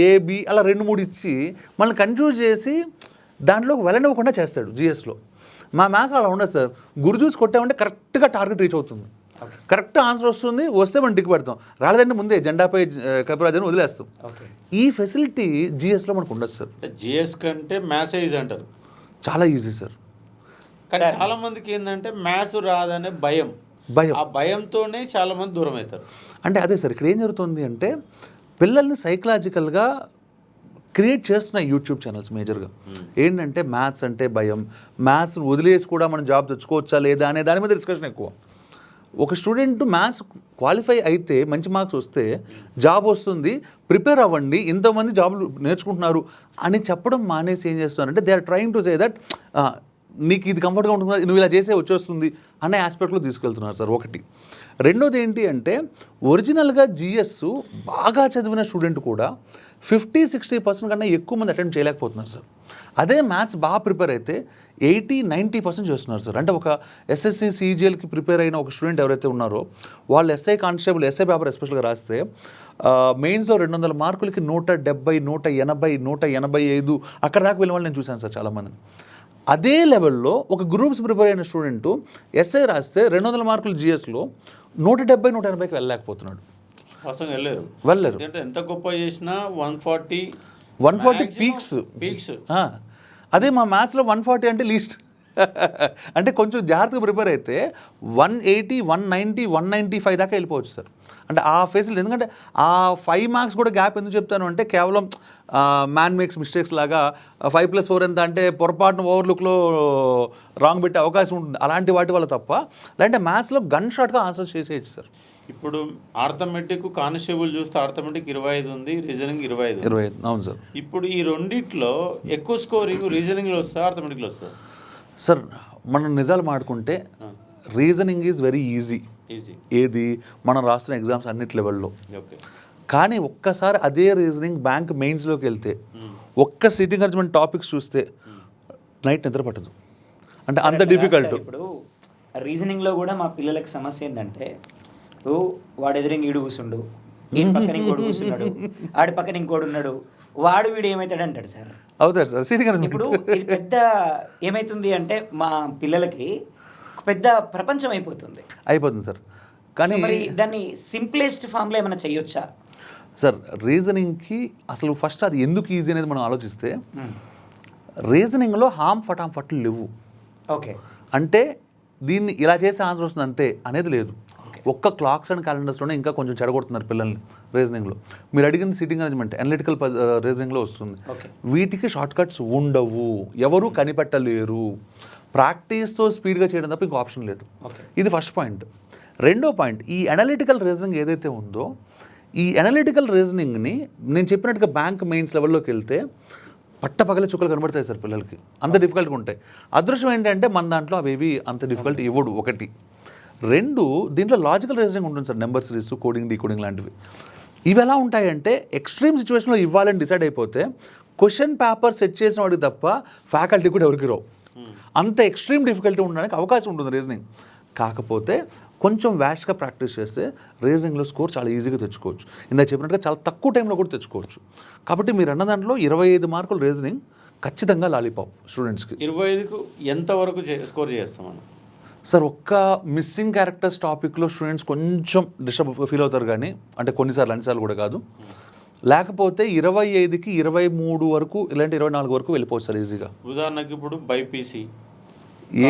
ఏబి అలా 2-3 ఇచ్చి మనల్ని కన్ఫ్యూజ్ చేసి దాంట్లోకి వెళ్ళనివ్వకుండా చేస్తాడు జిఎస్లో. మా మ్యాథ్స్ అలా ఉండదు సార్. గురు చూసి కొట్టామంటే కరెక్ట్గా టార్గెట్ రీచ్ అవుతుంది, కరెక్ట్ ఆన్సర్ వస్తుంది, వస్తే మనం టిక్ పెడతాం, రాలేదంటే ముందే జెండాపై కపిరాజుని వదిలేస్తాం. ఈ ఫెసిలిటీ జిఎస్లో మనకు ఉండదు సార్. జిఎస్ కంటే మ్యాథ్స్ ఈజీ అంటారు. చాలా ఈజీ సార్. కానీ చాలా మందికి ఏంటంటే మ్యాథ్స్ రాదనే భయం, ఆ భయంతోనే చాలా మంది దూరం అవుతారు. అంటే అదే సార్, ఇక్కడ ఏం జరుగుతుంది అంటే పిల్లల్ని సైకలాజికల్గా క్రియేట్ చేస్తున్న యూట్యూబ్ ఛానల్స్ మేజర్గా ఏంటంటే మ్యాథ్స్ అంటే భయం, మ్యాథ్స్ని వదిలేసి కూడా మనం జాబ్ తెచ్చుకోవచ్చా లేదా అనే దాని మీద డిస్కషన్ ఎక్కువ. ఒక స్టూడెంట్ మ్యాథ్స్ క్వాలిఫై అయితే మంచి మార్క్స్ వస్తే జాబ్ వస్తుంది, ప్రిపేర్ అవ్వండి, ఇంతమంది జాబులు నేర్చుకుంటున్నారు అని చెప్పడం మానేసి ఏం చేస్తున్నారంటే they are trying to say that నీకు ఇది కంఫర్ట్గా ఉంటుంది, నువ్వు ఇలా చేసే వచ్చేస్తుంది అనే ఆస్పెక్ట్లో తీసుకెళ్తున్నారు సార్. ఒకటి. రెండోది ఏంటి అంటే ఒరిజినల్గా జిఎస్ బాగా చదివిన స్టూడెంట్ కూడా 50-60% కన్నా ఎక్కువ మంది అటెంప్ట్ చేయలేకపోతున్నారు సార్. అదే మ్యాథ్స్ బాగా ప్రిపేర్ అయితే 80-90% చేస్తున్నారు సార్. అంటే ఒక ఎస్ఎస్సి సిజిఎల్కి ప్రిపేర్ అయిన ఒక స్టూడెంట్ ఎవరైతే ఉన్నారో వాళ్ళు ఎస్ఐ కానిస్టేబుల్ ఎస్ఐ పేపర్ ఎస్పెషల్గా రాస్తే మెయిన్స్లో 200 మార్కులకి 170, 180, 185 అక్కడ దాకా వెళ్ళిన వాళ్ళు నేను చూశాను సార్ చాలామంది. అదే లెవెల్లో ఒక గ్రూప్స్ ప్రిపేర్ అయిన స్టూడెంట్ ఎస్ఐ రాస్తే 200 మార్కులు జిఎస్లో 170, 180కి వెళ్ళలేకపోతున్నాడు. అసలు వెళ్ళలేరు. ఎంత గొప్ప చేసినా 140 పీక్స్. అదే మా మ్యాథ్స్లో 140 అంటే లీస్ట్. అంటే కొంచెం జాగ్రత్తగా ప్రిపేర్ అయితే 180, 190, 195 దాకా వెళ్ళిపోవచ్చు సార్. అంటే ఆ ఫేస్లో, ఎందుకంటే ఆ 5 మార్క్స్ కూడా గ్యాప్ ఎందుకు చెప్తాను అంటే కేవలం మ్యాన్ మేక్స్ మిస్టేక్స్ లాగా 5+4 ఎంత అంటే పొరపాటున ఓవర్లుక్లో రాంగ్ పెట్టే అవకాశం ఉంటుంది, అలాంటి వాటి వల్ల తప్ప. లేదంటే మ్యాథ్స్లో గన్ షాట్గా ఆన్సర్ చేసేయచ్చు సార్. ఇప్పుడు ఆర్థమెటిక్ కానిస్టేబుల్ చూస్తే ఆర్థమెటిక్ 25 ఉంది, రీజనింగ్ 25. అవును సార్. ఇప్పుడు ఈ రెండిట్లో ఎక్కువ స్కోరింగ్ రీజనింగ్లో వస్తా, ఆర్థమెటిక్లో వస్తా? సార్ మనం నిజాలు మాడుకుంటే రీజనింగ్ ఈజ్ వెరీ ఈజీ. ఏది మనం రాస్తున్న ఎగ్జామ్స్ అన్నిటి లెవెల్లో. కానీ ఒక్కసారి అదే రీజనింగ్ బ్యాంక్ మెయిన్స్లోకి వెళ్తే ఒక్క సిట్టింగ్ అరేంజ్మెంట్ టాపిక్స్ చూస్తే నైట్ నిద్ర పట్టదు, అంటే అంత డిఫికల్ట్. ఇప్పుడు రీజనింగ్లో కూడా మా పిల్లలకి సమస్య ఏంటంటే వాడు ఎదురింగ్ ఈడు కూర్చుండు, ఈయన పక్కన ఇంకోటి కూర్చున్నాడు, ఆడి పక్కన ఇంకోటి ఉన్నాడు, వాడు వీడు ఏమవుతాడు అంటాడు సార్. అవుతాడు సార్. సీటింగ్ ఇప్పుడు ఇది పెద్ద ఏమవుతుంది అంటే మా పిల్లలకి పెద్ద ప్రపంచం అయిపోతుంది సార్. కానీ మరి దాన్ని సింప్లెస్ట్ ఫామ్లో ఏమైనా చేయొచ్చా సార్? రీజనింగ్కి అసలు ఫస్ట్ అది ఎందుకు ఈజీ అనేది మనం ఆలోచిస్తే రీజనింగ్లో ఫటాఫట్లు లేవు. ఓకే. అంటే దీన్ని ఇలా చేసే ఆన్సర్ వస్తుంది అంతే అనేది లేదు. ఒక్క క్లాక్స్ అండ్ క్యాలెండర్స్లోనే ఇంకా కొంచెం చెడగొడుతున్నారు పిల్లల్ని రీజనింగ్లో. మీరు అడిగిన సిట్టింగ్ అరేంజ్మెంట్ అనలిటికల్ రీజనింగ్లో వస్తుంది. వీటికి షార్ట్ కట్స్ ఉండవు, ఎవరు కనిపెట్టలేరు. ప్రాక్టీస్తో స్పీడ్గా చేయడం తప్ప ఇంకో ఆప్షన్ లేదు. ఇది ఫస్ట్ పాయింట్. రెండో పాయింట్, ఈ అనలిటికల్ రీజనింగ్ ఏదైతే ఉందో ఈ అనలిటికల్ రీజనింగ్ని నేను చెప్పినట్టుగా బ్యాంక్ మెయిన్స్ లెవెల్లోకి వెళ్తే పట్టపగల చుక్కలు కనబడతాయి సార్ పిల్లలకి, అంత డిఫికల్ట్గా ఉంటాయి. అదృష్టం ఏంటంటే మన దాంట్లో అవేవి అంత డిఫికల్ట్ ఇవ్వడు. ఒకటి. రెండు, దీంట్లో లాజికల్ రీజనింగ్ ఉంటుంది sir, number series, coding, decoding లాంటివి. ఇవి ఎలా ఉంటాయంటే ఎక్స్ట్రీమ్ సిచ్యువేషన్లో ఇవ్వాలని డిసైడ్ అయిపోతే క్వశ్చన్ పేపర్ సెట్ చేసిన వాడికి తప్ప ఫ్యాకల్టీ కూడా ఎవరికి రావు. అంత ఎక్స్ట్రీమ్ డిఫికల్టీ ఉండడానికి అవకాశం ఉంటుంది రీజనింగ్. కాకపోతే కొంచెం వ్యాష్గా ప్రాక్టీస్ చేస్తే రీజనింగ్లో స్కోర్ చాలా ఈజీగా తెచ్చుకోవచ్చు. ఇందాక చెప్పినట్టుగా చాలా తక్కువ టైంలో కూడా తెచ్చుకోవచ్చు. కాబట్టి మీరు అన్న దాంట్లో 25 మార్కులు రీజనింగ్ ఖచ్చితంగా లాలీపాప్ స్టూడెంట్స్కి. 25కు ఎంతవరకు స్కోర్ చేస్తాం మనం సార్? ఒక్క మిస్సింగ్ క్యారెక్టర్స్ టాపిక్లో స్టూడెంట్స్ కొంచెం డిస్టర్బ్ ఫీల్ అవుతారు, కానీ అంటే కొన్నిసార్లు అన్నిసార్లు కూడా కాదు. లేకపోతే 25కి 23 వరకు ఇలాంటి 24 వరకు వెళ్ళిపోవచ్చు సార్ ఈజీగా. ఉదాహరణకి ఇప్పుడు బైపీసీ,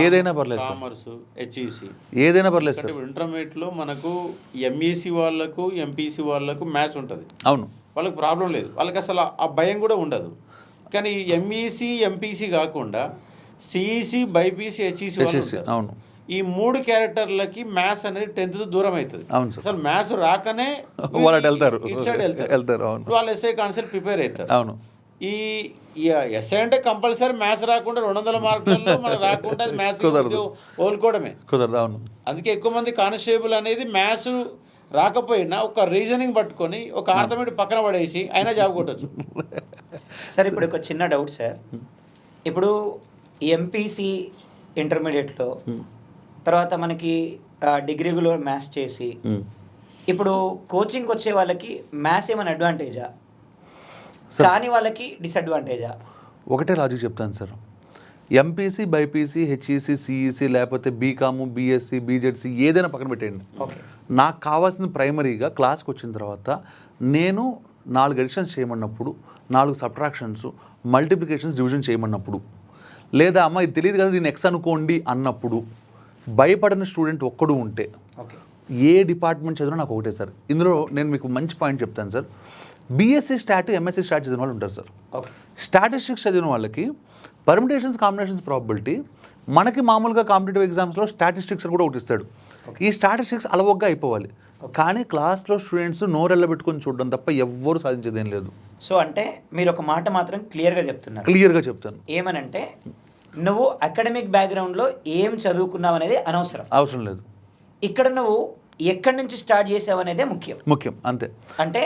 ఏదైనా పర్లేదు సార్, కామర్స్, హెచ్ఈసి, ఏదైనా పర్లేదు సార్. ఇంటర్మీడియట్లో మనకు ఎంఈసి వాళ్ళకు, ఎంపీసీ వాళ్ళకు మ్యాథ్స్ ఉంటుంది, అవును, వాళ్ళకి ప్రాబ్లం లేదు, వాళ్ళకి అసలు ఆ భయం కూడా ఉండదు. కానీ ఎంఈసి, ఎంపీసీ కాకుండా సిఈసి, బైపీసీ, హెచ్ఈసి వాళ్ళు ఉంటారు. అవును, ఈ 3 క్యారెక్టర్లకి మ్యాథ్స్ అనేది 10th దూరం అవుతుంది. అవును సార్. అసలు మ్యాథ్స్ రాకనే వాళ్ళు వెళ్తారు, ఇటు సైడ్ వెళ్తారు. అవును, వాళ్ళు ఎస్ఐ కాన్సెప్ట్ ప్రిపేర్ అవుతారు. అవును, ఈ ఎస్ఐ అంటే కంపల్సరీ మ్యాథ్స్ రాకుండా 200 మార్కులలో మనకు రాకుండా అది మ్యాథ్స్ ఓలుకోవడమే కుదరదు. అవును, అందుకే ఎక్కువ మంది కానిస్టేబుల్ అనేది మ్యాథ్స్ రాకపోయినా ఒక రీజనింగ్ పట్టుకొని ఒక ఆర్థమెటిక్ పక్కన పడేసి అయినా జాబ్ కొట్టచ్చు. సార్ ఇప్పుడు ఒక చిన్న డౌట్ సార్, ఇప్పుడు ఎంపీసీ ఇంటర్మీడియట్లో తర్వాత మనకి డిగ్రీలో మ్యాథ్స్ చేసి ఇప్పుడు కోచింగ్కి వచ్చే వాళ్ళకి మ్యాథ్స్ ఏమైనా అడ్వాంటేజా, కానీ వాళ్ళకి డిసడ్వాంటేజా? ఒకటే లాజిక్ చెప్తాను sir. MPC, BiPC, HEC, CEC, లేకపోతే బీకాము, బీఎస్సీ, బీజెడ్సీ ఏదైనా పక్కన పెట్టండి. నాకు కావాల్సిన ప్రైమరీగా క్లాస్కి వచ్చిన తర్వాత నేను 4 అడిషన్స్ చేయమన్నప్పుడు, 4 సబ్ట్రాక్షన్స్, మల్టిప్లికేషన్స్, డివిజన్ చేయమన్నప్పుడు, లేదా అమ్మ ఇది తెలియదు కదా దీన్ని ఎక్స్ అనుకోండి అన్నప్పుడు భయపడని స్టూడెంట్ ఒక్కడు ఉంటే ఏ డిపార్ట్మెంట్ చదివినా నాకు ఒకటే సార్. ఇందులో నేను మీకు మంచి పాయింట్ చెప్తాను sir. BSc start, MSc start చదివిన వాళ్ళు ఉంటారు సార్. స్టాటిస్టిక్స్ చదివిన వాళ్ళకి పర్మిటేషన్స్, కాంబినేషన్స్ ప్రాబిలిటీ మనకి మామూలుగా కాంపిటేటివ్ ఎగ్జామ్స్లో స్టాటిస్టిక్స్ అని కూడా ఒకటి ఇస్తాడు. ఈ స్టాటిస్టిక్స్ అలవగ్గా అయిపోవాలి, కానీ క్లాస్లో స్టూడెంట్స్ నోరెళ్ళబెట్టుకొని చూడడం తప్ప ఎవ్వరు సాధించేదేం లేదు. సో అంటే మీరు ఒక మాట మాత్రం క్లియర్గా చెప్తున్నారు. క్లియర్గా చెప్తాను, ఏమనంటే నువ్వు అకాడమిక్ బ్యాక్గ్రౌండ్లో ఏం చదువుకున్నావు అనేది అవసరం లేదు. ఇక్కడ నువ్వు ఎక్కడి నుంచి స్టార్ట్ చేసావు అనేదే ముఖ్యం. అంతే. అంటే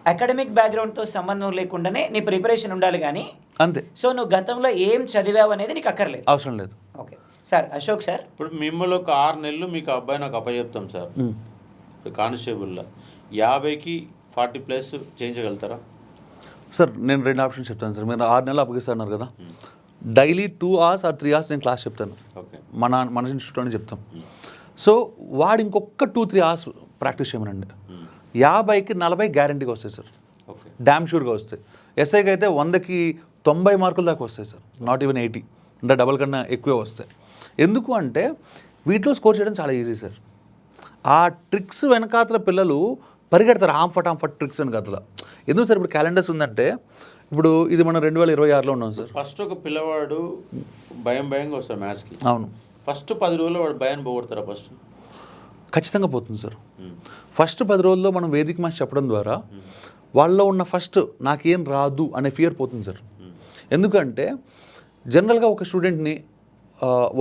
అకాడమిక్ బ్యాక్గ్రౌండ్తో సంబంధం లేకుండానే నీ ప్రిపరేషన్ ఉండాలి కానీ అంతే. సో నువ్వు గతంలో ఏం చదివావు అనేది నీకు అక్కర్లేదు, అవసరం లేదు. Okay sir. అశోక్ సార్, ఇప్పుడు మిమ్మల్ని ఒక 6 నెలలు మీకు అబ్బాయి నాకు అప్పచెప్తాం సార్. ఇప్పుడు కానిస్టేబుల్లో 50కి 40+ చేయించగలుగుతారా సార్? నేను 2 ఆప్షన్స్ చెప్తాను సార్. మీరు 6 నెలలు అప్పగిస్తున్నారు కదా, డైలీ 2 hours or 3 hours నేను క్లాస్ చెప్తాను. మన ఇన్స్టిట్యూట్లోనే చెప్తాం. సో వాడు ఇంకొక 2-3 hours ప్రాక్టీస్ చేయమనండి. 50కి 40 గ్యారంటీగా వస్తాయి సార్, డ్యామ్ షూర్గా వస్తాయి. ఎస్ఐకి అయితే 100కి 90 మార్కుల దాకా వస్తాయి సార్, నాట్ ఈవెన్ 80, అంటే డబల్ కన్నా ఎక్కువే వస్తాయి. ఎందుకు అంటే వీటిలో స్కోర్ చేయడం చాలా ఈజీ సార్. ఆ ట్రిక్స్ వెనకాతల పిల్లలు పరిగెడతారు, హాంఫట్ ట్రిక్స్ వెనకాతల. ఎందుకు సార్ ఇప్పుడు క్యాలెండర్స్ ఉందంటే, ఇప్పుడు ఇది మనం 2026లో ఉన్నాం సార్. ఫస్ట్ ఒక పిల్లవాడు భయంగా వస్తాడు మ్యాథ్స్కి. అవును, ఫస్ట్ 10 రోజుల్లో వాడు భయాన్ని పోగొడతారా? ఫస్ట్ ఖచ్చితంగా పోతుంది సార్. ఫస్ట్ 10 రోజుల్లో మనం వేదిక మ్యాథ్స్ చెప్పడం ద్వారా వాళ్ళలో ఉన్న ఫస్ట్ నాకేం రాదు అనే ఫియర్ పోతుంది సార్. ఎందుకంటే జనరల్గా ఒక స్టూడెంట్ని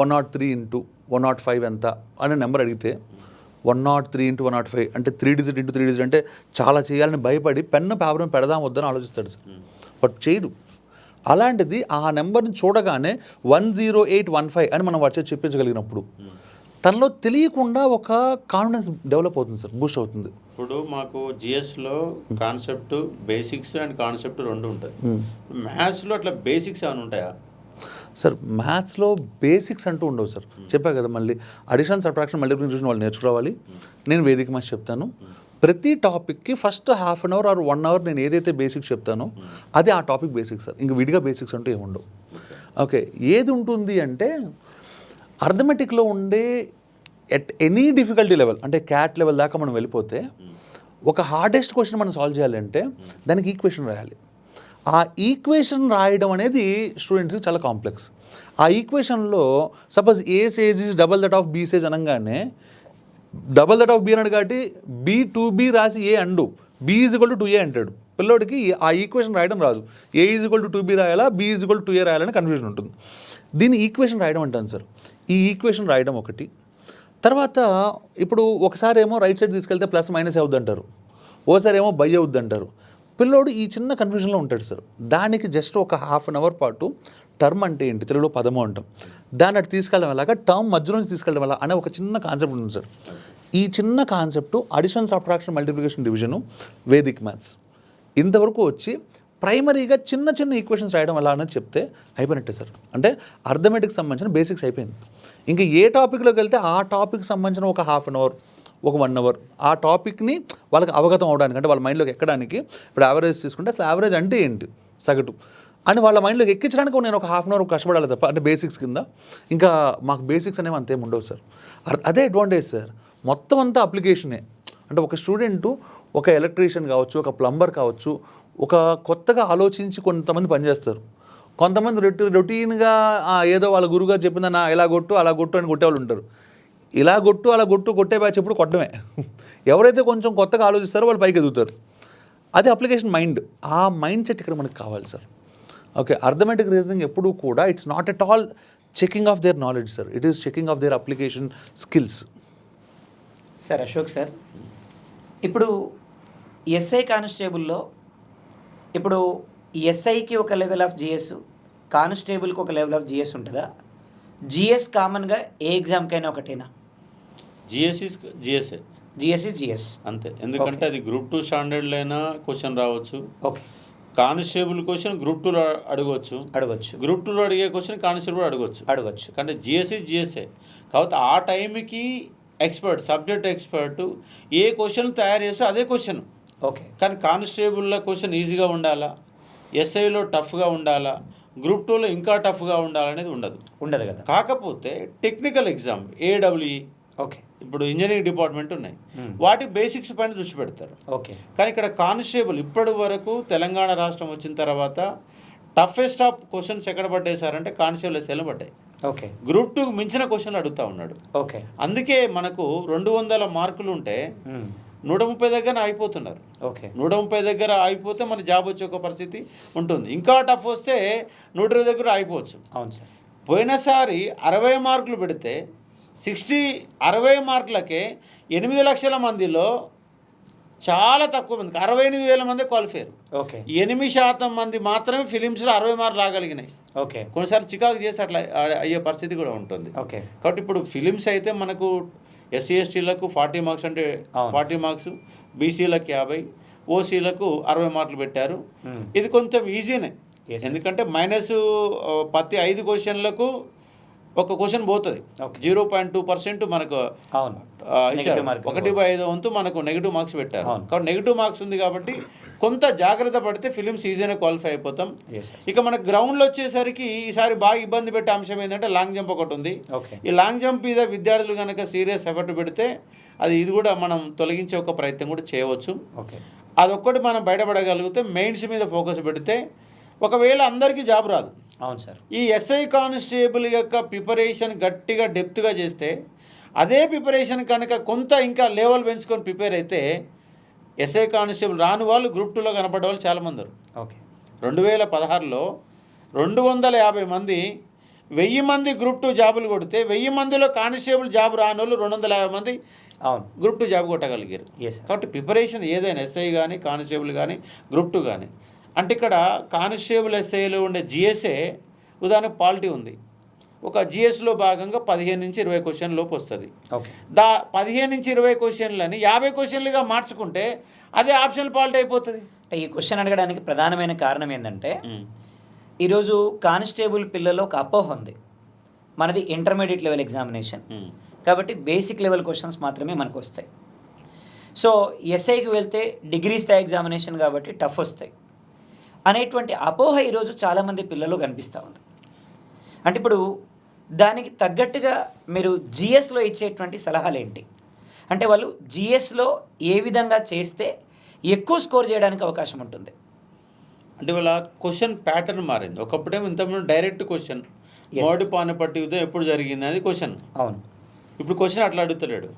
103 into 105 ఎంత అనే నెంబర్ అడిగితే 103 into 105 అంటే 3 digit into 3 digit అంటే చాలా చేయాలని భయపడి పెన్ను పేపర్ పెడదాం వద్దని ఆలోచిస్తాడు సార్, బట్ చేయడు. అలాంటిది ఆ నెంబర్ని చూడగానే 10815 అని మనం వాటి చెప్పించగలిగినప్పుడు తనలో తెలియకుండా ఒక కాన్ఫిడెన్స్ డెవలప్ అవుతుంది సార్, బూస్ట్ అవుతుంది. ఇప్పుడు మాకు జిఎస్లో కాన్సెప్ట్ బేసిక్స్ అండ్ కాన్సెప్ట్ 2 ఉంటాయి. మ్యాథ్స్లో అట్లా బేసిక్స్ ఏమైనా ఉంటాయా సార్? మ్యాథ్స్లో బేసిక్స్ అంటూ ఉండవు సార్. చెప్పా కదా, మళ్ళీ అడిషన్, సబ్ట్రాక్షన్, మల్టిప్లికేషన్ వాళ్ళు నేర్చుకోవాలి. నేను వేదిక మ్యాథ్స్ చెప్తాను. ప్రతి టాపిక్కి ఫస్ట్ 1/2 hour or 1 hour నేను ఏదైతే బేసిక్స్ చెప్తానో అదే ఆ టాపిక్ బేసిక్స్ సార్. ఇంక విడిగా బేసిక్స్ అంటూ ఏముండవు. ఓకే, ఏది ఉంటుంది అంటే అర్థమెటిక్లో ఉండే ఎట్ ఎనీ డిఫికల్టీ లెవెల్, అంటే క్యాట్ లెవెల్ దాకా మనం వెళ్ళిపోతే ఒక హార్డెస్ట్ క్వశ్చన్ మనం సాల్వ్ చేయాలంటే దానికి ఈక్వేషన్ రాయాలి. ఆ ఈక్వేషన్ రాయడం అనేది స్టూడెంట్స్కి చాలా కాంప్లెక్స్. ఆ ఈక్వేషన్లో suppose A's age is double that of B's age అనగానే డబల్ దట్ ఆఫ్ బీ అన్నాడు కాబట్టి బీ 2b రాసి A and B is equal to 2a అంటాడు. పిల్లోడికి ఆ ఈక్వేషన్ రాయడం రాదు. A is equal to 2b రాయాలా, B is equal to 2a రాయాలని కన్ఫ్యూజన్ ఉంటుంది. దీన్ని ఈక్వేషన్ రాయడం అంటాను సార్. ఈ ఈక్వేషన్ రాయడం ఒకటి. తర్వాత ఇప్పుడు ఒకసారి ఏమో రైట్ సైడ్ తీసుకెళ్తే ప్లస్ మైనస్ అవుద్ది అంటారు, ఓసారి ఏమో బై అవుద్ది అంటారు. పిల్లోడు ఈ చిన్న కన్ఫ్యూజన్లో ఉంటాడు సార్. దానికి జస్ట్ ఒక 1/2 hour పాటు టర్మ్ అంటే ఏంటి, తెలుగులో పదము అంటాం, దాన్ని అటు తీసుకెళ్ళడం ఎలాగా, టర్మ్ మధ్యలోంచి తీసుకెళ్ళడం ఎలా అనే ఒక చిన్న కాన్సెప్ట్ ఉంటుంది సార్. ఈ చిన్న concept addition, subtraction, multiplication, division, Vedic maths ఇంతవరకు వచ్చి ప్రైమరీగా చిన్న చిన్న ఈక్వేషన్స్ రాయడం ఎలా అనేది చెప్తే అయిపోయినట్టే సార్. అంటే అర్థమెటిక్స్ సంబంధించిన బేసిక్స్ అయిపోయింది. ఇంకా ఏ టాపిక్లోకి వెళ్తే ఆ టాపిక్ సంబంధించిన ఒక 1/2 hour ఒక 1 అవర్ ఆ టాపిక్ని వాళ్ళకి అవగతం అవడానికి, అంటే వాళ్ళ మైండ్లోకి ఎక్కడానికి. ఇప్పుడు యావరేజ్ తీసుకుంటే అసలు యావరేజ్ అంటే ఏంటి, సగటు అని వాళ్ళ మైండ్లోకి ఎక్కించడానికి నేను ఒక ½ అవర్ కష్టపడాలి తప్ప, అంటే బేసిక్స్ కింద. ఇంకా మాకు బేసిక్స్ అనేవి అంతేం ఉండవు సార్. అదే అడ్వాంటేజ్ సార్. మొత్తం అంతా అప్లికేషనే. అంటే ఒక స్టూడెంటు ఒక ఎలక్ట్రీషియన్ కావచ్చు, ఒక ప్లంబర్ కావచ్చు, ఒక కొత్తగా ఆలోచించి కొంతమంది పనిచేస్తారు. కొంతమంది రొటీన్గా ఏదో వాళ్ళ గురువుగారు చెప్పిందన్న ఇలా కొట్టు అలా కొట్టు అని కొట్టేవాళ్ళు ఉంటారు. ఇలా కొట్టు అలా కొట్టు కొట్టే బ్యాచ్ ఎప్పుడు కొట్టమే. ఎవరైతే కొంచెం కొత్తగా ఆలోచిస్తారో వాళ్ళు పైకి ఎదుగుతారు. అది అప్లికేషన్ మైండ్. ఆ మైండ్ సెట్ ఇక్కడ మనకు కావాలి సార్. ఓకే, అర్థమెటిక్ రీజనింగ్ ఎప్పుడూ కూడా it's not at all checking of their knowledge sir, it is checking of their application skills. Sir Ashok sir, ఇప్పుడు ఎస్ఐ కానిస్టేబుల్లో ఇప్పుడు ఎస్ఐకి ఒక లెవెల్ ఆఫ్ జిఎస్, కానిస్టేబుల్కి ఒక లెవెల్ ఆఫ్ జిఎస్ ఉంటుందా? జిఎస్ కామన్గా ఏ ఎగ్జామ్కైనా ఒకటేనా? జిఎస్ఈ జిఎస్ఏ, జిఎస్ఈ జిఎస్ అంతే. ఎందుకంటే అది గ్రూప్ 2 స్టాండర్డ్లో అయినా క్వశ్చన్ రావచ్చు. ఓకే, కానిస్టేబుల్ క్వశ్చన్ గ్రూప్ 2లో అడగవచ్చు. గ్రూప్ 2లో అడిగే క్వశ్చన్ కానిస్టేబుల్ అడగవచ్చు. కానీ జిఎస్ఈ జిఎస్ఏ కాబట్టి ఆ టైంకి ఎక్స్పర్ట్, సబ్జెక్ట్ ఎక్స్పర్ట్ ఏ క్వశ్చన్ తయారు చేస్తే అదే క్వశ్చన్. ఓకే, కానీ కానిస్టేబుల్లో క్వశ్చన్ ఈజీగా ఉండాలా, ఎస్ఐలో టఫ్గా ఉండాలా, గ్రూప్ 2లో ఇంకా టఫ్గా ఉండాలనేది ఉండదు కదా. కాకపోతే టెక్నికల్ ఎగ్జామ్ ఏడబ్ల్యూఈ, ఓకే, ఇప్పుడు ఇంజనీరింగ్ డిపార్ట్మెంట్ ఉన్నాయి, వాటి బేసిక్స్ పైన దృష్టి పెడతారు. ఓకే, కానీ ఇక్కడ కానిస్టేబుల్ ఇప్పటి వరకు తెలంగాణ రాష్ట్రం వచ్చిన తర్వాత టఫెస్ట్ ఆఫ్ క్వశ్చన్స్ ఎక్కడ పడ్డాయి సార్ అంటే కానిస్టేబుల్ ఎస్ఐలో పడ్డాయి. ఓకే, గ్రూప్ 2 మించిన క్వశ్చన్లు అడుగుతూ ఉన్నాడు. ఓకే, అందుకే మనకు 200 మార్కులు ఉంటే 130 దగ్గర ఆగిపోతున్నారు. ఓకే, 130 దగ్గర ఆగిపోతే మన జాబ్ వచ్చే ఒక పరిస్థితి ఉంటుంది. ఇంకా టఫ్ వస్తే 120 దగ్గర ఆగిపోవచ్చు. అవును సార్. పోయినసారి 60 మార్కులు పెడితే 60 మార్కులకే 8 లక్షల మందిలో చాలా తక్కువ మంది, 68,000 మంది క్వాలిఫైర్. ఓకే, 8% మంది మాత్రమే ఫిలిమ్స్లో 60 మార్కులు రాగలిగినాయి. ఓకే, కొన్నిసార్లు చికాకు చేసి అట్లా అయ్యే పరిస్థితి కూడా ఉంటుంది. ఓకే, కాబట్టి ఇప్పుడు ఫిలిమ్స్ అయితే మనకు ఎస్సీ ఎస్టీలకు 40 మార్క్స్ అంటే 40 మార్క్స్, బీసీలకు 50, ఓసీలకు 60 మార్కులు పెట్టారు. ఇది కొంచెం ఈజీనే, ఎందుకంటే మైనస్ ప్రతి 5 క్వశ్చన్లకు ఒక క్వశ్చన్ పోతుంది. 0.2% మనకు ఇచ్చారు. 1/5 వంతు మనకు నెగిటివ్ మార్క్స్ పెట్టారు. కాబట్టి నెగిటివ్ మార్క్స్ ఉంది కాబట్టి కొంత జాగ్రత్త పడితే ఫిలిమ్స్ ఈజీనే క్వాలిఫై అయిపోతాం. ఇక మనకు గ్రౌండ్లో వచ్చేసరికి ఈసారి బాగా ఇబ్బంది పెట్టే అంశం ఏంటంటే లాంగ్ జంప్ ఒకటి ఉంది. ఈ లాంగ్ జంప్ మీద విద్యార్థులు కనుక సీరియస్ ఎఫర్ట్ పెడితే ఇది కూడా మనం తొలగించే ఒక ప్రయత్నం కూడా చేయవచ్చు. అదొక్కటి మనం బయటపడగలిగితే మెయిన్స్ మీద ఫోకస్ పెడితే ఒకవేళ అందరికీ జాబ్ రాదు. అవును సార్. ఈ ఎస్ఐ కానిస్టేబుల్ యొక్క ప్రిపరేషన్ గట్టిగా డెప్త్గా చేస్తే, అదే ప్రిపరేషన్ కనుక కొంత ఇంకా లెవెల్ పెంచుకొని ప్రిపేర్ అయితే ఎస్ఐ కానిస్టేబుల్ రాని వాళ్ళు గ్రూప్ 2లో కనపడే వాళ్ళు చాలామంది. ఓకే, 2016లో 250 మంది 1000 మంది గ్రూప్ 2 జాబులు కొడితే 1000 మందిలో కానిస్టేబుల్ జాబ్ రాని వాళ్ళు 250 మంది గ్రూప్ 2 జాబ్ కొట్టగలిగారు. కాబట్టి ప్రిపరేషన్ ఏదైనా ఎస్ఐ కానీ కానిస్టేబుల్ కానీ గ్రూప్ 2 కానీ, అంటే ఇక్కడ కానిస్టేబుల్ ఎస్ఐలో ఉండే జిఎస్ఏ ఉదాహరణకు పాలిటీ ఉంది. ఒక జిఎస్లో భాగంగా 15 నుంచి 20 క్వశ్చన్ లోపు వస్తుంది. 15 నుంచి 20 క్వశ్చన్లని 50 క్వశ్చన్లుగా మార్చుకుంటే అదే ఆప్షనల్ పాలిటీ అయిపోతుంది. ఈ క్వశ్చన్ అడగడానికి ప్రధానమైన కారణం ఏంటంటే, ఈరోజు కానిస్టేబుల్ పిల్లల్లో ఒక అపోహ ఉంది, మనది ఇంటర్మీడియట్ లెవెల్ ఎగ్జామినేషన్ కాబట్టి బేసిక్ లెవెల్ క్వశ్చన్స్ మాత్రమే మనకు వస్తాయి. సో ఎస్ఐకి వెళ్తే డిగ్రీ స్థాయి ఎగ్జామినేషన్ కాబట్టి టఫ్ వస్తాయి అనేటువంటి అపోహ ఈరోజు చాలామంది పిల్లలు కనిపిస్తూ ఉంది. అంటే ఇప్పుడు దానికి తగ్గట్టుగా మీరు జిఎస్లో ఇచ్చేటువంటి సలహాలు ఏంటి? అంటే వాళ్ళు జిఎస్లో ఏ విధంగా చేస్తే ఎక్కువ స్కోర్ చేయడానికి అవకాశం ఉంటుంది? అంటే వాళ్ళ క్వశ్చన్ ప్యాటర్న్ మారింది. ఒకప్పుడేమో ఇంతకుముందు డైరెక్ట్ క్వశ్చన్, మోడీ పానిపట్టు యుద్ధం ఎప్పుడు జరిగింది అది క్వశ్చన్. అవును. ఇప్పుడు క్వశ్చన్ అట్లా అడుగుతలేడు.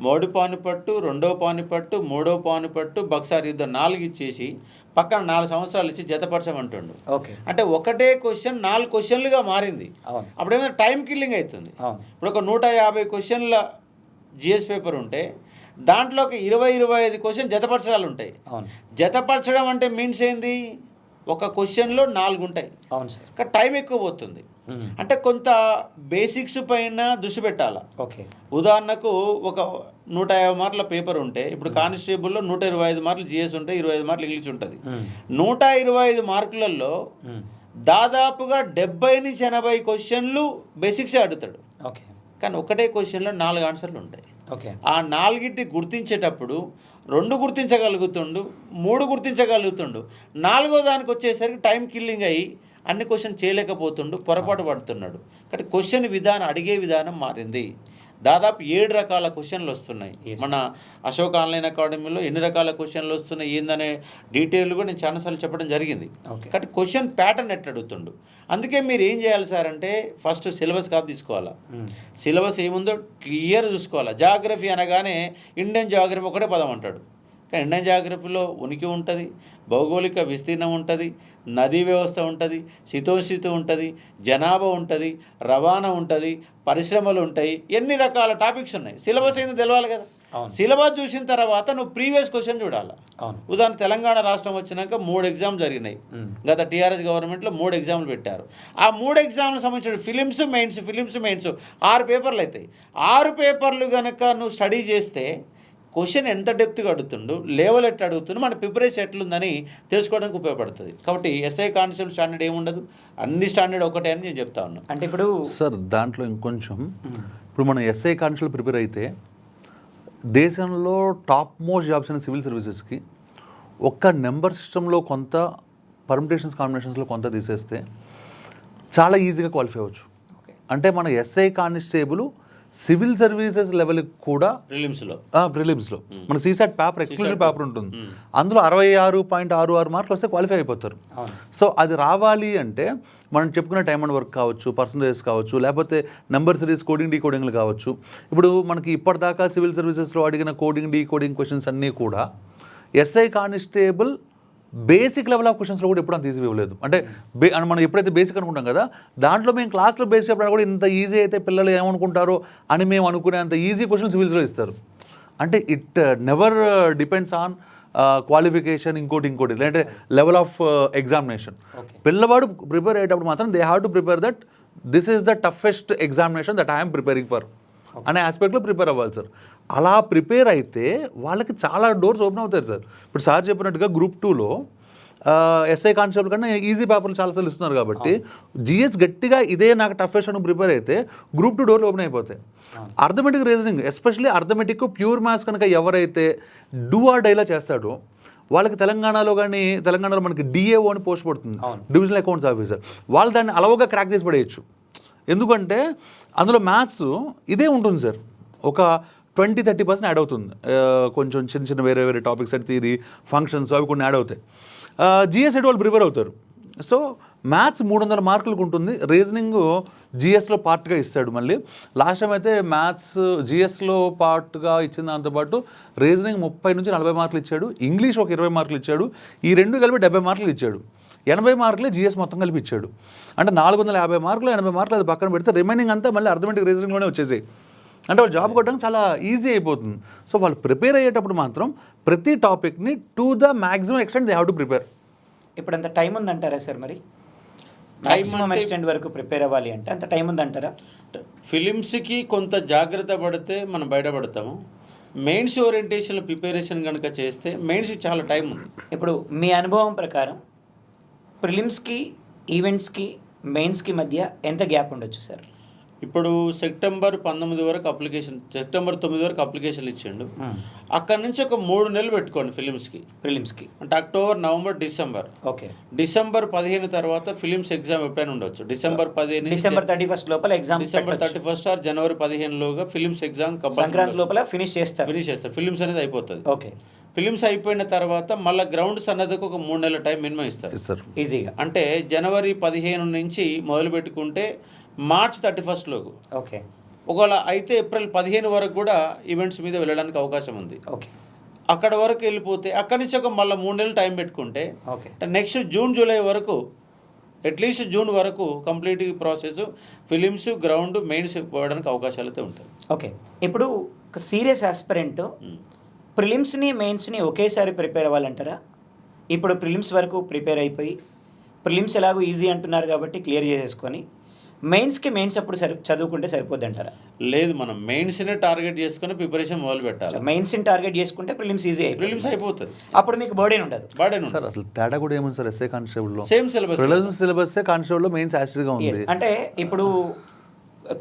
మోడీ పానిపట్టు, 2వ పానిపట్టు, 3వ పానిపట్టు, బక్సార్ యుద్ధం 4 ఇచ్చేసి పక్కన 4 సంవత్సరాలు ఇచ్చి జతపరచమంటుండు. అంటే ఒకటే క్వశ్చన్ 4 క్వశ్చన్లుగా మారింది. అప్పుడేమైనా టైం కిల్లింగ్ అవుతుంది. ఇప్పుడు ఒక 150 క్వశ్చన్ల జిఎస్ పేపర్ ఉంటే దాంట్లో ఒక 20-25 క్వశ్చన్ జతపరచడాలు ఉంటాయి. జతపరచడం అంటే మీన్స్ ఏంది, ఒక క్వశ్చన్లో 4 ఉంటాయి. అవును సార్. కానీ టైం ఎక్కువ పోతుంది. అంటే కొంత బేసిక్స్ పైన దృష్టి పెట్టాలి. ఓకే, ఉదాహరణకు ఒక 150 మార్కుల పేపర్ ఉంటే ఇప్పుడు కానిస్టేబుల్లో 125 మార్కులు జిఎస్ ఉంటాయి, 25 మార్కులు ఇంగ్లీష్ ఉంటుంది. 125 మార్కులలో దాదాపుగా 70 నుంచి 80 క్వశ్చన్లు బేసిక్సే అడుగుతాడు. ఓకే, కానీ ఒకటే క్వశ్చన్లో 4 ఆన్సర్లు ఉంటాయి. ఓకే. ఆ 4టి గుర్తించేటప్పుడు 2 గుర్తించగలుగుతుండు, 3 గుర్తించగలుగుతుండు, 4వ దానికి వచ్చేసరికి టైం కిల్లింగ్ అయ్యి అన్ని క్వశ్చన్ చేయలేకపోతుండు, పొరపాటు పడుతున్నాడు. కానీ క్వశ్చన్ విధానం, అడిగే విధానం మారింది. దాదాపు 7 రకాల క్వశ్చన్లు వస్తున్నాయి. మన అశోక్ ఆన్లైన్ అకాడమీలో ఎన్ని రకాల క్వశ్చన్లు వస్తున్నాయి ఏందనే డీటెయిల్ కూడా నేను చాలాసార్లు చెప్పడం జరిగింది. కాబట్టి క్వశ్చన్ ప్యాటర్న్ ఎట్లా అడుగుతుండు. అందుకే మీరు ఏం చేయాలి సార్ అంటే ఫస్ట్ సిలబస్ కాపీ తీసుకోవాలా. సిలబస్ ఏముందో క్లియర్ చూసుకోవాలా. జాగ్రఫీ అనగానే ఇండియన్ జాగ్రఫీ ఒకటే పదం అంటాడు. కానీ ఇండియన్ జాగ్రఫీలో ఉనికి ఉంటుంది, భౌగోళిక విస్తీర్ణం ఉంటుంది, నదీ వ్యవస్థ ఉంటుంది, శీతోష్ణత ఉంటుంది, జనాభా ఉంటుంది, రవాణా ఉంటుంది, పరిశ్రమలు ఉంటాయి, ఎన్ని రకాల టాపిక్స్ ఉన్నాయి. సిలబస్ ఏందో తెలవాలి కదా. సిలబస్ చూసిన తర్వాత నువ్వు ప్రీవియస్ క్వశ్చన్ చూడాలి. ఉదాహరణ తెలంగాణ రాష్ట్రం వచ్చినాక 3 ఎగ్జామ్స్ జరిగినాయి. గత టీఆర్ఎస్ గవర్నమెంట్లో 3 ఎగ్జామ్లు పెట్టారు. ఆ 3 ఎగ్జామ్లకు సంబంధించిన ఫిలిమ్స్ మెయిన్స్ 6 పేపర్లు అవుతాయి. 6 పేపర్లు కనుక నువ్వు స్టడీ చేస్తే క్వశ్చన్ ఎంత డెప్త్గా అడుగుతుండు, లెవెల్ ఎట్లా అడుగుతుండు, మన ప్రిపరేషన్ ఎట్లుందని తెలుసుకోవడానికి ఉపయోగపడుతుంది. కాబట్టి ఎస్ఐ కానిస్టేబుల్ స్టాండర్డ్ ఏముండదు, అన్ని స్టాండర్డ్ ఒకటే అని నేను చెప్తా ఉన్నాను. అంటే ఇప్పుడు సార్ దాంట్లో ఇంకొంచెం ఇప్పుడు మనం ఎస్ఐ కానిస్టేబుల్ ప్రిపేర్ అయితే దేశంలో టాప్ మోస్ట్ జాబ్స్ అయిన సివిల్ సర్వీసెస్కి ఒక్క నెంబర్ సిస్టంలో కొంత పర్మిటేషన్స్ కాంబినేషన్స్లో కొంత తీసేస్తే చాలా ఈజీగా క్వాలిఫై అవ్వచ్చు. అంటే మన ఎస్ఐ కానిస్టేబుల్ సివిల్ సర్వీసెస్ లెవెల్కి కూడా ప్రిలిమ్స్లో మన సీసాట్ పేపర్ ఎక్స్క్లూజివ్ పేపర్ ఉంటుంది. అందులో 66.66 మార్కులు వస్తే క్వాలిఫై అయిపోతారు. సో అది రావాలి అంటే మనం చెప్పుకునే టైమ్ అండ్ వర్క్ కావచ్చు, పర్సంటేజెస్ కావచ్చు, లేకపోతే నెంబర్ సిరీస్ కోడింగ్ డీకోడింగ్లు కావచ్చు. ఇప్పుడు మనకి ఇప్పటిదాకా సివిల్ సర్వీసెస్లో అడిగిన కోడింగ్ డీకోడింగ్ క్వశ్చన్స్ అన్నీ కూడా SI constable basic level of క్వశ్చన్స్లో కూడా ఎప్పుడు అంత ఈజీ ఇవ్వలేదు. అంటే మనం ఎప్పుడైతే బేసిక్ అనుకుంటాం కదా, దాంట్లో మేము క్లాస్లో బేసిక్ చెప్పినా కూడా ఇంత ఈజీ అయితే పిల్లలు ఏమనుకుంటారో అని మేము అనుకునే అంత ఈజీ క్వశ్చన్ సివిల్స్లో ఇస్తారు. అంటే it never depends on qualification, ఇంకోటి లేదంటే లెవెల్ ఆఫ్ ఎగ్జామినేషన్. పిల్లవాడు ప్రిపేర్ అయ్యేటప్పుడు మాత్రం they have to prepare that this is the toughest examination that I'm preparing for అనే ఆస్పెక్ట్లో ప్రిపేర్ అవ్వాలి సార్. అలా ప్రిపేర్ అయితే వాళ్ళకి చాలా డోర్స్ ఓపెన్ అవుతాయి సార్. ఇప్పుడు సార్ చెప్పినట్టుగా గ్రూప్ 2లో ఎస్ఐ కానిస్టేబుల్ కన్నా ఈజీ పేపర్లు చాలాసార్లు ఇస్తున్నారు కాబట్టి జిఎస్ గట్టిగా ఇదే నాకు టఫెస్ట్ అని ప్రిపేర్ అయితే గ్రూప్ 2 డోర్లు ఓపెన్ అయిపోతాయి. Arithmetic reasoning, especially arithmetic pure maths కనుక ఎవరైతే డూ ఆర్ డైలా చేస్తాడో వాళ్ళకి తెలంగాణలో మనకి డిఏఓ అని పోస్ట్ పడుతుంది, డివిజనల్ అకౌంట్స్ ఆఫీసర్. వాళ్ళు దాన్ని అలవగా క్రాక్ చేసి పడేయచ్చు. ఎందుకంటే అందులో మ్యాథ్స్ ఇదే ఉంటుంది సార్, ఒక 20-30% యాడ్ అవుతుంది. కొంచెం చిన్న వేరే టాపిక్స్ అంటే థియరీ, ఫంక్షన్స్ అవి కొన్ని యాడ్ అవుతాయి. జిఎస్ వాళ్ళు ప్రిపేర్ అవుతారు. సో మ్యాథ్స్ 300 మార్కులకు ఉంటుంది. రీజనింగ్ జిఎస్లో పార్ట్గా ఇస్తాడు. మళ్ళీ లాస్ట్ టైం అయితే మ్యాథ్స్ జిఎస్లో పార్ట్గా ఇచ్చిన దాంతోపాటు రీజనింగ్ 30 నుంచి 40 మార్కులు ఇచ్చాడు, ఇంగ్లీష్ ఒక 20 మార్కులు ఇచ్చాడు. ఈ 2 కలిపి 70 మార్కులు ఇచ్చాడు. 80 మార్కులే జిఎస్ మొత్తం కలిపి ఇచ్చాడు. అంటే 450 మార్కులు 80 మార్కులు అది పక్కన పెడితే రిమైనింగ్ అంతా మళ్ళీ అర్థమెటిక్ రీజనింగ్లోనే వచ్చేసాయి. అంటే వాళ్ళు జాబ్ కొట్టడం చాలా ఈజీ అయిపోతుంది. సో వాళ్ళు ప్రిపేర్ అయ్యేటప్పుడు మాత్రం ప్రతి టాపిక్ని to the maximum extent they have to prepare. ఇప్పుడు అంత టైం ఉందంటారా సార్? మరి మ్యాక్సిమం ఎక్స్టెంట్ వరకు ప్రిపేర్ అవ్వాలి అంటే అంత టైం ఉందంటారా? ఫిలిమ్స్కి కొంత జాగ్రత్త పడితే మనం బయటపడతాము. మెయిన్స్ ఓరియంటేషన్ ప్రిపరేషన్ కనుక చేస్తే మెయిన్స్కి చాలా టైం ఉంది. ఇప్పుడు మీ అనుభవం ప్రకారం ప్రిలిమ్స్కి, ఈవెంట్స్కి, మెయిన్స్కి మధ్య ఎంత గ్యాప్ ఉండొచ్చు సార్? ఇప్పుడు సెప్టెంబర్ 9 వరకు సెప్టెంబర్ 9 వరకు అప్లికేషన్లు ఇచ్చిండు. అక్కడ నుంచి ఒక 3 నెలలు పెట్టుకోండి ప్రిలిమ్స్కి. అంటే October, November, December. Okay. December 15 తర్వాత ఫిలిమ్స్ ఎగ్జామ్ ఎప్పుడైనా ఉండొచ్చు. డిసెంబర్ 31 లోపల ఎగ్జామ్, డిసెంబర్ 31 ఆర్ జనవరి 15లోగా ఫిలిమ్స్ ఎగ్జామ్ సంక్రాంతి లోపల ఫినిష్ చేస్తారు. ఫిలిమ్స్ అనేది అయిపోతుంది. ఓకే. ఫిలిమ్స్ అయిపోయిన తర్వాత మళ్ళీ గ్రౌండ్స్ అన్నదికి ఒక 3 నెలల టైం మినిమం ఇస్తారు ఈజీగా. అంటే జనవరి 15 నుంచి మొదలు పెట్టుకుంటే మార్చ్ 31 ఓకే. ఒకవేళ అయితే ఏప్రిల్ 15 వరకు కూడా ఈవెంట్స్ మీద వెళ్ళడానికి అవకాశం ఉంది. ఓకే. అక్కడ వరకు వెళ్ళిపోతే అక్కడి నుంచి ఒక మళ్ళీ 3 నెలలు టైం పెట్టుకుంటే ఓకే, నెక్స్ట్ జూన్ జూలై వరకు, అట్లీస్ట్ జూన్ వరకు complete process films, ground, mains పోవడానికి అవకాశాలు అయితే ఉంటాయి. ఓకే. ఇప్పుడు ఒక సీరియస్ ఆస్పిరెంట్ ప్రిలిమ్స్ని, మెయిన్స్ని ఒకేసారి ప్రిపేర్ అవ్వాలంటారా? ఇప్పుడు ప్రిలిమ్స్ వరకు ప్రిపేర్ అయిపోయి ప్రిలిమ్స్ ఎలాగో ఈజీ అంటున్నారు కాబట్టి క్లియర్ చేసేసుకొని మెయిన్స్ అప్పుడు చదువుకుంటే సరిపోద్ది అంటారా? లేదు, మనం మెయిన్స్నే టార్గెట్ చేసుకుని ప్రిపరేషన్ మొదలు పెట్టాలి. మెయిన్స్ని టార్గెట్ చేసుకుంటే ప్రిలిమ్స్ ఈజీ అయిపోతుంది. అప్పుడు మీకు బర్డెన్ ఉండదు. సార్ అసలు తేడా కూడా ఏముంది సార్? ఎస్ఐ కానిస్టేబుల్లో సేమ్ సిలబస్, సిలబస్ కానిస్టేబుల్లో మెయిన్స్ యాస్ట్రీగా ఉంది. అంటే ఇప్పుడు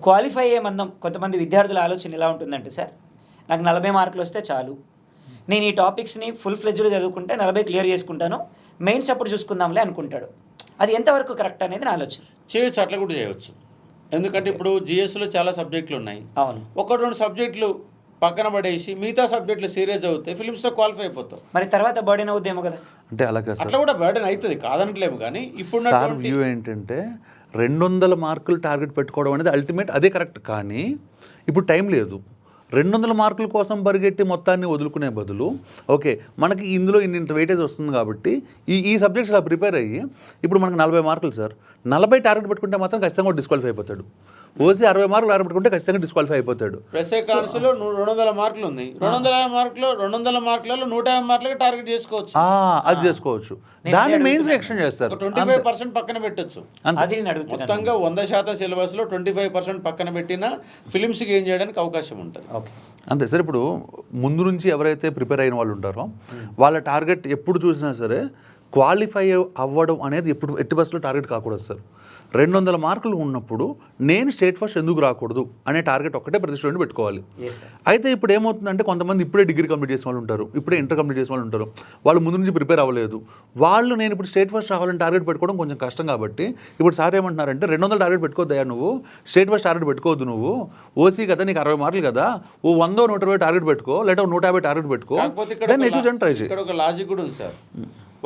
క్వాలిఫై అయ్యే మందం కొంతమంది విద్యార్థుల ఆలోచన ఎలా ఉంటుందంటే సార్, నాకు 40 మార్కులు వస్తే చాలు, నేను ఈ టాపిక్స్ని ఫుల్ ఫ్లెడ్జ్లో చదువుకుంటే 40 క్లియర్ చేసుకుంటాను, మెయిన్స్ అప్పుడు చూసుకుందాంలే అనుకుంటాడు. అది ఎంతవరకు కరెక్ట్ అనేది నా ఆలోచన. చేయొచ్చు, అట్లా కూడా చేయవచ్చు. ఎందుకంటే ఇప్పుడు జిఎస్లో చాలా సబ్జెక్టులు ఉన్నాయి. అవును. 1-2 సబ్జెక్టులు పక్కన పడేసి మిగతా సబ్జెక్టులు సీరియస్ అవుతాయి, ఫిలిమ్స్లో క్వాలిఫై అయిపోతావు. మరి తర్వాత బర్డెన్ అవుద్దేమో కదా. అంటే అలాగే సార్, అట్లా కూడా బర్డెన్ అవుతుంది, కాదనట్లేము. కానీ ఇప్పుడు సార్ వ్యూ ఏంటంటే 200 మార్కులు టార్గెట్ పెట్టుకోవడం అనేది అల్టిమేట్, అదే కరెక్ట్. కానీ ఇప్పుడు టైం లేదు. 200 మార్కుల కోసం పరిగెట్టి మొత్తాన్ని వదులుకునే బదులు ఓకే మనకి ఇందులో ఇంత వెయిటేజ్ వస్తుంది కాబట్టి ఈ సబ్జెక్ట్స్ అలా ప్రిపేర్ అయ్యి ఇప్పుడు మనకు 40 మార్కులు సార్, 40 టార్గెట్ పెట్టుకుంటే మాత్రం ఖచ్చితంగా డిస్క్వాలిఫై అయిపోతాడు. ఓసీ 60 మార్కులు టార్గెట్ పెట్టుకుంటే ఖచ్చితంగా డిస్క్వాలిఫై అయిపోతాడు. ప్రెసే కాన్స్లో 200 మార్కులు ఉంది, 200 మార్కులలో 150 మార్కులకి టార్గెట్ చేసుకోవచ్చు. అది చేసుకోవచ్చు, దాన్ని మెయిన్స్ ఎక్స్టెండ్ చేస్తారు. 25% పక్కన పెట్టచ్చు. అది నేను అడుగుతున్నాను. మొత్తంగా 100% సిలబస్లో 25% పక్కన పెట్టినా ఫిలిమ్స్కి ఏం చేయడానికి అవకాశం ఉంటుంది. ఓకే, అంతే సార్. ఇప్పుడు ముందు నుంచి ఎవరైతే ప్రిపేర్ అయిన వాళ్ళు ఉంటారో వాళ్ళ టార్గెట్ ఎప్పుడు చూసినా సరే క్వాలిఫై అవ్వడం అనేది ఎట్టి బస్సులో టార్గెట్ కాకూడదు సార్. 200 మార్కులు ఉన్నప్పుడు నేను స్టేట్ ఫస్ట్ ఎందుకు రాకూడదు అనే టార్గెట్ ఒక్కటే ప్రతి స్టూడెంట్ పెట్టుకోవాలి. అయితే ఇప్పుడు ఏమవుతుందంటే కొంతమంది ఇప్పుడే డిగ్రీ కంప్లీట్ చేసిన వాళ్ళు ఉంటారు, ఇప్పుడే ఇంటర్ కంప్లీట్ చేసిన వాళ్ళు ఉంటారు, వాళ్ళు ముందు నుంచి ప్రిపేర్ అవ్వలేదు. వాళ్ళు నేను ఇప్పుడు స్టేట్ ఫస్ట్ రావాలని టార్గెట్ పెట్టుకోవడం కొంచెం కష్టం. కాబట్టి ఇప్పుడు సార్ ఏమంటున్నారంటే 200 టార్గెట్ పెట్టుకోవద్దయా, నువ్వు స్టేట్ ఫస్ట్ టార్గెట్ పెట్టుకోవద్దు, నువ్వు ఓసీ కదా, నీకు 60 మార్కులు కదా, 100-120 టార్గెట్ పెట్టుకో, లేదా 150 టార్గెట్ పెట్టుకో. ఇక్కడ ఒక లాజిక్ కూడా ఉంది సార్.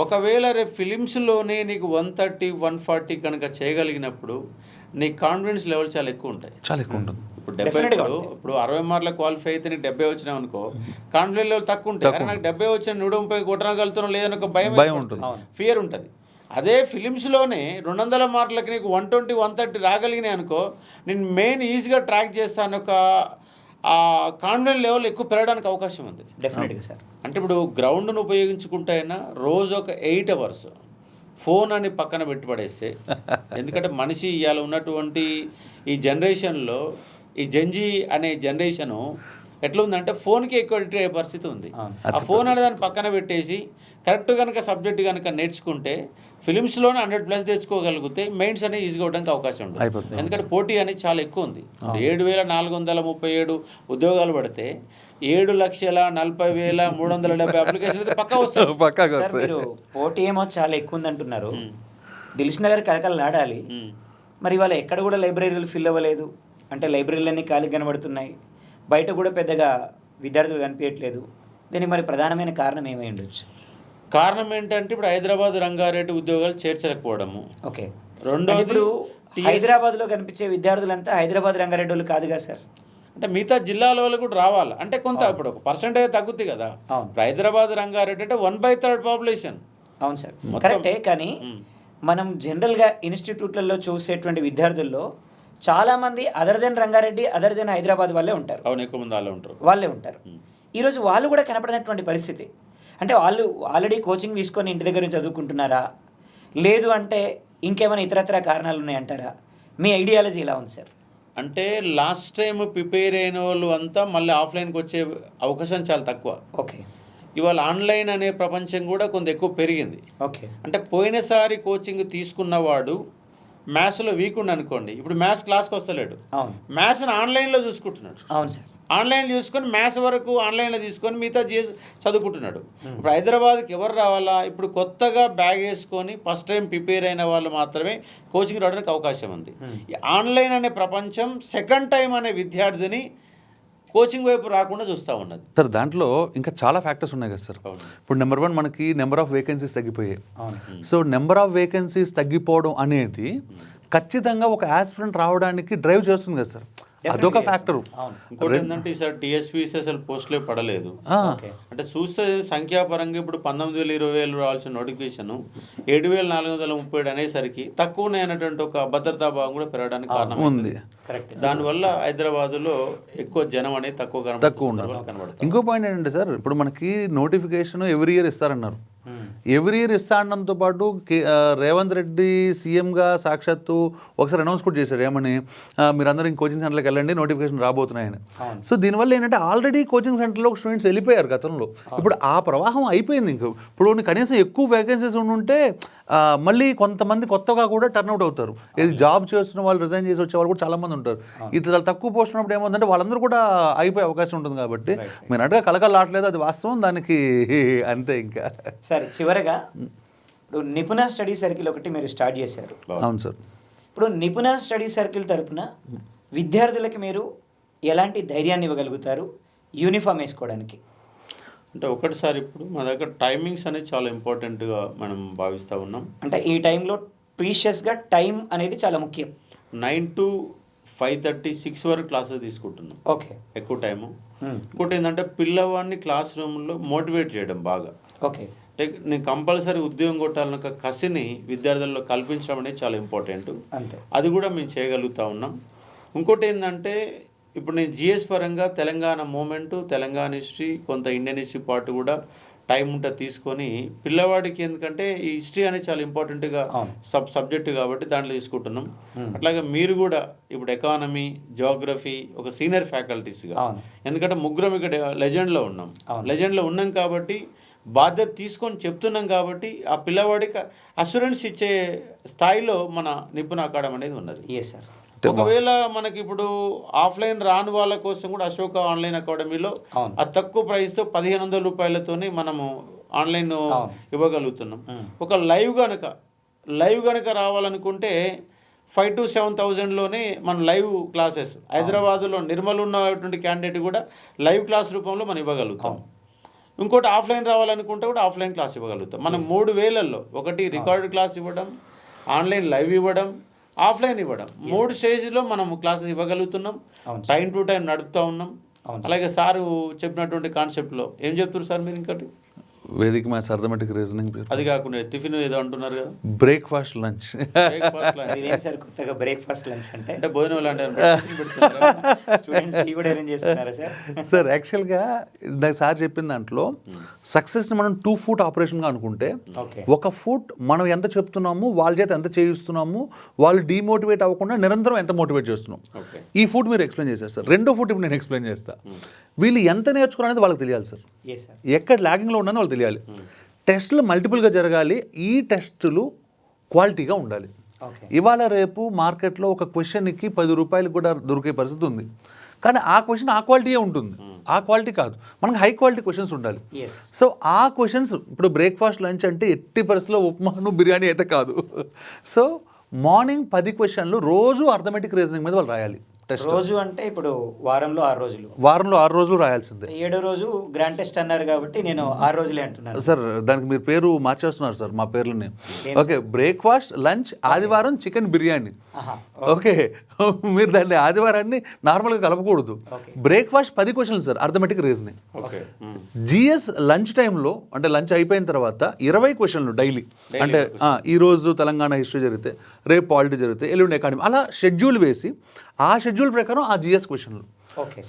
ఒకవేళ రేపు ఫిలిమ్స్లోనే నీకు 130-140 కనుక చేయగలిగినప్పుడు నీ కాన్ఫిడెన్స్ లెవెల్ చాలా ఎక్కువ ఉంటాయి. ఇప్పుడు 70 ఇప్పుడు 60 మార్కుల క్వాలిఫై అయితే నీకు 70 వచ్చినావు అనుకో, కాన్ఫిడెన్స్ లెవెల్ తక్కువ ఉంటాయి. కానీ నాకు 70 వచ్చిన 130 కొట్టగలుగుతున్నావు లేదని ఒక భయం ఉంటుంది, ఫియర్ ఉంటుంది. అదే ఫిలిమ్స్లోనే 200 మార్కులకి నీకు 120-130 రాగలిగినాయి అనుకో, నేను మెయిన్ ఈజీగా ట్రాక్ చేస్తాను, ఒక కాన్ఫిడెన్స్ లెవెల్ ఎక్కువ పెరగడానికి అవకాశం ఉంది. డెఫినెట్గా సార్. అంటే ఇప్పుడు గ్రౌండ్ను ఉపయోగించుకుంటే అయినా రోజు ఒక 8 అవర్స్ ఫోన్ అని పక్కన పెట్టి పడేస్తే, ఎందుకంటే మనిషి ఇవాళ ఉన్నటువంటి ఈ జనరేషన్లో, ఈ జెన్జీ అనే జనరేషను ఎట్లా ఉందంటే ఫోన్కి ఎక్కువ అడిక్ట్ అయ్యే పరిస్థితి ఉంది. ఆ ఫోన్ అనే దాన్ని పక్కన పెట్టేసి కరెక్ట్ కనుక సబ్జెక్ట్ కనుక నేర్చుకుంటే ఫిలిమ్స్లోనే 100+ తెచ్చుకోగలిగితే మెయిన్స్ అనేది ఈజీగా అవడానికి అవకాశం ఉంటుంది. ఎందుకంటే పోటీ అనేది చాలా ఎక్కువ ఉంది. 7,437 ఉద్యోగాలు పడితే 7,40,370 అప్లికేషన్ అయితే పక్కా వస్తాయి. మీరు పోటీ ఏమో చాలా ఎక్కువ ఉంది అంటున్నారు, దిల్షుక్ నగర్ కలకలలాడాలి. మరి ఇవాళ ఎక్కడ కూడా లైబ్రరీలు ఫిల్ అవ్వలేదు, అంటే లైబ్రరీలన్నీ ఖాళీ కనబడుతున్నాయి, బయట కూడా పెద్దగా విద్యార్థులు కనిపించట్లేదు. దీనికి మరి ప్రధానమైన కారణం ఏమై ఉండొచ్చు? కారణం ఏంటంటే ఇప్పుడు హైదరాబాద్ రంగారెడ్డి ఉద్యోగాలు చేర్చలేకపోవడము. ఓకే, రెండోది ఇప్పుడు హైదరాబాద్లో కనిపించే విద్యార్థులంతా హైదరాబాద్ రంగారెడ్డి వాళ్ళు కాదుగా సార్. అంటే మిగతా జిల్లాల వాళ్ళు కూడా రావాలి, అంటే కొంత ఇప్పుడు ఒక పర్సెంటేజ్ తగ్గుతుంది కదా. హైదరాబాద్ రంగారెడ్డి అంటే 1/3 పాపులేషన్. అవును సార్, కరెక్టే. కానీ మనం జనరల్గా ఇన్స్టిట్యూట్లలో చూసేటువంటి విద్యార్థుల్లో చాలామంది other than Rangareddy, other than Hyderabad వాళ్ళే ఉంటారు. అవును, ఎక్కువ మంది వాళ్ళే ఉంటారు. ఈరోజు వాళ్ళు కూడా కనపడినటువంటి పరిస్థితి. అంటే వాళ్ళు ఆల్రెడీ కోచింగ్ తీసుకొని ఇంటి దగ్గర చదువుకుంటున్నారా, లేదు అంటే ఇంకేమైనా ఇతరత్ర కారణాలు ఉన్నాయంటారా? మీ ఐడియాలజీ ఎలా ఉంది సార్? అంటే లాస్ట్ టైం ప్రిపేర్ అయిన వాళ్ళు అంతా మళ్ళీ ఆఫ్లైన్కి వచ్చే అవకాశం చాలా తక్కువ. ఓకే, ఇవాళ ఆన్లైన్ అనే ప్రపంచం కూడా కొంత ఎక్కువ పెరిగింది. ఓకే, అంటే పోయినసారి కోచింగ్ తీసుకున్నవాడు మ్యాథ్స్లో వీక్ ఉండి అనుకోండి, ఇప్పుడు మ్యాథ్స్ క్లాస్కి వస్తలేడు, మ్యాథ్స్ని ఆన్లైన్లో చూసుకుంటున్నాడు. అవును సార్, ఆన్లైన్ చూసుకొని మ్యాథ్స్ వరకు ఆన్లైన్లో తీసుకొని మిగతా చదువుకుంటున్నాడు. ఇప్పుడు హైదరాబాద్కి ఎవరు రావాలా? ఇప్పుడు కొత్తగా బ్యాగ్ వేసుకొని ఫస్ట్ టైం ప్రిపేర్ అయిన వాళ్ళు మాత్రమే కోచింగ్ రావడానికి అవకాశం ఉంది. ఈ ఆన్లైన్ అనే ప్రపంచం సెకండ్ టైం అనే విద్యార్థిని కోచింగ్ వైపు రాకుండా చూస్తూ ఉన్నది సార్. దాంట్లో ఇంకా చాలా ఫ్యాక్టర్స్ ఉన్నాయి కదా సార్. ఇప్పుడు నెంబర్ 1 మనకి నెంబర్ ఆఫ్ వేకెన్సీస్ తగ్గిపోయాయి. సో నెంబర్ ఆఫ్ వేకెన్సీస్ తగ్గిపోవడం అనేది ఖచ్చితంగా ఒక ఆస్పిరెంట్ రావడానికి డ్రైవ్ చేస్తుంది కదా సార్, అదొక ఫ్యాక్టర్. ఇంకోటి ఏంటంటే ఈసారి టీఎస్పీసీ అసలు పోస్టులే పడలేదు. అంటే చూస్తే సంఖ్యాపరంగా ఇప్పుడు 19,000-20,000 రావాల్సిన నోటిఫికేషన్ 7,437 అనేసరికి తక్కువనే అనేటువంటి ఒక భద్రతా భావం కూడా పెరగడానికి కారణం ఉంది. దానివల్ల హైదరాబాద్లో ఎక్కువ జనం అనేది తక్కువ కనబడుతుంది. ఇంకో పాయింట్ ఏంటంటే సార్, ఇప్పుడు మనకి నోటిఫికేషన్ ఎవ్రీ ఇయర్ ఇస్తారన్నారు. ఎవ్రీ ఇయర్ ఇస్తా అనడంతో పాటు రేవంత్ రెడ్డి సీఎంగా సాక్షాత్తు ఒకసారి అనౌన్స్ కూడా చేశారు, ఏమని మీరందరూ ఇంక కోచింగ్ సెంటర్కి వెళ్ళండి, నోటిఫికేషన్ రాబోతున్నాయని. సో దీనివల్ల ఏంటంటే ఆల్రెడీ కోచింగ్ సెంటర్లో స్టూడెంట్స్ వెళ్ళిపోయారు గతంలో. ఇప్పుడు ఆ ప్రవాహం అయిపోయింది. ఇప్పుడు కనీసం ఎక్కువ వేకెన్సీస్ ఉంటే మళ్ళీ కొంతమంది కొత్తగా కూడా టర్న్అవుట్ అవుతారు. ఇది జాబ్ చేస్తున్న వాళ్ళు రిజైన్ చేసి వచ్చే వాళ్ళు కూడా చాలామంది ఉంటారు. ఇది చాలా తక్కువ పోస్ట్ ఉన్నప్పుడు ఏమందంటే వాళ్ళందరూ కూడా అయిపోయే అవకాశం ఉంటుంది. కాబట్టి మీరు అంటే కలకలాట్లేదు, అది వాస్తవం, దానికి అంతే. ఇంకా సరే, చివరగా ఇప్పుడు నిపుణ స్టడీ సర్కిల్ ఒకటి మీరు స్టార్ట్ చేశారు. అవును సార్. ఇప్పుడు నిపుణ స్టడీ సర్కిల్ తరపున విద్యార్థులకి మీరు ఎలాంటి ధైర్యాన్ని ఇవ్వగలుగుతారు యూనిఫామ్ వేసుకోవడానికి? అంటే ఒకటిసారి ఇప్పుడు మా దగ్గర టైమింగ్స్ అనేది చాలా ఇంపార్టెంట్గా మనం భావిస్తూ ఉన్నాం. అంటే ఈ టైంలో ప్రీషియస్గా టైం అనేది చాలా ముఖ్యం. 9 to 5:30, 6 వరకు క్లాసెస్ తీసుకుంటున్నాం. ఓకే, ఎక్కువ టైము. ఇంకోటి ఏంటంటే పిల్లవాడిని క్లాస్ రూమ్లో మోటివేట్ చేయడం బాగా. ఓకే, అంటే నేను కంపల్సరీ ఉద్యోగం కొట్టాలన్న ఒక కసిని విద్యార్థుల్లో కల్పించడం అనేది చాలా ఇంపార్టెంట్. అంతే. అది కూడా మేము చేయగలుగుతూ ఉన్నాం. ఇంకోటి ఏంటంటే ఇప్పుడు నేను జిఎస్ పరంగా తెలంగాణ మూమెంటు, తెలంగాణ హిస్టరీ, కొంత ఇండియన్ హిస్టరీ పార్ట్ కూడా టైం ఉంటే తీసుకొని పిల్లవాడికి, ఎందుకంటే ఈ హిస్టరీ అనేది చాలా ఇంపార్టెంట్గా సబ్జెక్టు కాబట్టి దాంట్లో తీసుకుంటున్నాం. అట్లాగే మీరు కూడా ఇప్పుడు ఎకానమీ, జోగ్రఫీ ఒక సీనియర్ ఫ్యాకల్టీస్గా, ఎందుకంటే ముగ్గురం ఇక్కడ లెజెండ్లో ఉన్నాం కాబట్టి బాధ్యత తీసుకొని చెప్తున్నాం కాబట్టి ఆ పిల్లవాడికి అష్యూరెన్స్ ఇచ్చే స్థాయిలో మన నిపుణ అకాడమీ అనేది ఉన్నది. ఒకవేళ మనకి ఇప్పుడు ఆఫ్లైన్ రాని వాళ్ళ కోసం కూడా అశోక ఆన్లైన్ అకాడమీలో ఆ తక్కువ ప్రైస్తో 1500 రూపాయలతోనే మనము ఆన్లైన్ ఇవ్వగలుగుతున్నాం. ఒక లైవ్ గనక రావాలనుకుంటే 5,000 to 7,000లోనే మన లైవ్ క్లాసెస్ హైదరాబాదులో నిర్మల్ ఉన్నటువంటి క్యాండిడేట్ కూడా లైవ్ క్లాస్ రూపంలో మనం ఇవ్వగలుగుతాం. ఇంకోటి ఆఫ్లైన్ రావాలనుకుంటే కూడా ఆఫ్లైన్ క్లాస్ ఇవ్వగలుగుతాం. మనం 3,000లో ఒకటి రికార్డు క్లాస్ ఇవ్వడం, ఆన్లైన్ లైవ్ ఇవ్వడం, ఆఫ్లైన్ ఇవ్వడం, 3 స్టేజ్లో మనం క్లాసెస్ ఇవ్వగలుగుతున్నాం. టైం టు టైం నడుపుతూ ఉన్నాం. అలాగే సారు చెప్పినటువంటి కాన్సెప్ట్లో ఏం చెప్తారు సార్ మీరు? ఇంకోటి వేదిక మ్యాథ్స్, అర్థమెటిక్ రీజనింగ్, అది కాకుండా టిఫిన్ ఏదో అంటున్నారు కదా, బ్రేక్ఫాస్ట్ లంచ్. బ్రేక్ఫాస్ట్ లంచ్ అంటే భోజనం లాంటి సార్ యాక్చువల్గా ఇందాక సార్ చెప్పిన దాంట్లో సక్సెస్ని మనం 2 foot ఆపరేషన్గా అనుకుంటే, 1 foot మనం ఎంత చెప్తున్నాము, వాళ్ళ చేత ఎంత చేయిస్తున్నాము, వాళ్ళు డిమోటివేట్ అవ్వకుండా నిరంతరం ఎంత మోటివేట్ చేస్తున్నాం, ఈ ఫుట్ మీరు ఎక్స్ప్లెయిన్ చేశారు సార్. 2వ ఫుట్ ఇప్పుడు నేను ఎక్స్ప్లెయిన్ చేస్తాను. వీళ్ళు ఎంత నేర్చుకున్నారనేది వాళ్ళకి తెలియాలి సార్. ఎక్కడ ల్యాగింగ్లో ఉన్నది వాళ్ళు తెలియాలి. టెస్టులు మల్టిపుల్గా జరగాలి. ఈ టెస్టులు క్వాలిటీగా ఉండాలి. ఇవాళ రేపు మార్కెట్లో ఒక క్వశ్చన్కి 10 రూపాయలకు కూడా దొరికే పరిస్థితి ఉంది. కానీ ఆ క్వశ్చన్ ఆ క్వాలిటీయే ఉంటుంది, ఆ క్వాలిటీ కాదు. మనకు హై క్వాలిటీ క్వశ్చన్స్ ఉండాలి. సో ఆ క్వశ్చన్స్ ఇప్పుడు బ్రేక్ఫాస్ట్ లంచ్ అంటే ఎట్టి పరిస్థితిలో ఉప్మాను బిర్యానీ అయితే కాదు. సో మార్నింగ్ 10 క్వశ్చన్లు రోజు అర్థమెటిక్ రీజనింగ్ మీద వాళ్ళు రాయాలి. రోజు అంటే ఇప్పుడు వారంలో 6 రోజులు రాయాల్సిందే. 7వ రోజు గ్రాండ్ టెస్ట్ అన్నారు కాబట్టి నేను 6 రోజులే అంటున్నాను సార్. దానికి మీరు పేరు మార్చేస్తున్నారు సార్, మా పేర్లని. ఓకే, బ్రేక్ఫాస్ట్ లంచ్, ఆదివారం చికెన్ బిర్యానీ. ఓకే, మీరు దాన్ని ఆదివారాన్ని నార్మల్గా కలపకూడదు. బ్రేక్ఫాస్ట్ 10 క్వశ్చన్లు sir, arithmetic reasoning. GS lunch టైంలో అంటే లంచ్ అయిపోయిన తర్వాత 20 క్వశ్చన్లు డైలీ. అంటే ఈరోజు తెలంగాణ హిస్టరీ జరిగితే, రేపు పాలిటీ జరిగితే, ఎల్లుండి ఎకానమీ, అలా షెడ్యూల్ వేసి ఆ షెడ్యూల్ ప్రకారం ఆ జిఎస్ క్వశ్చన్లు.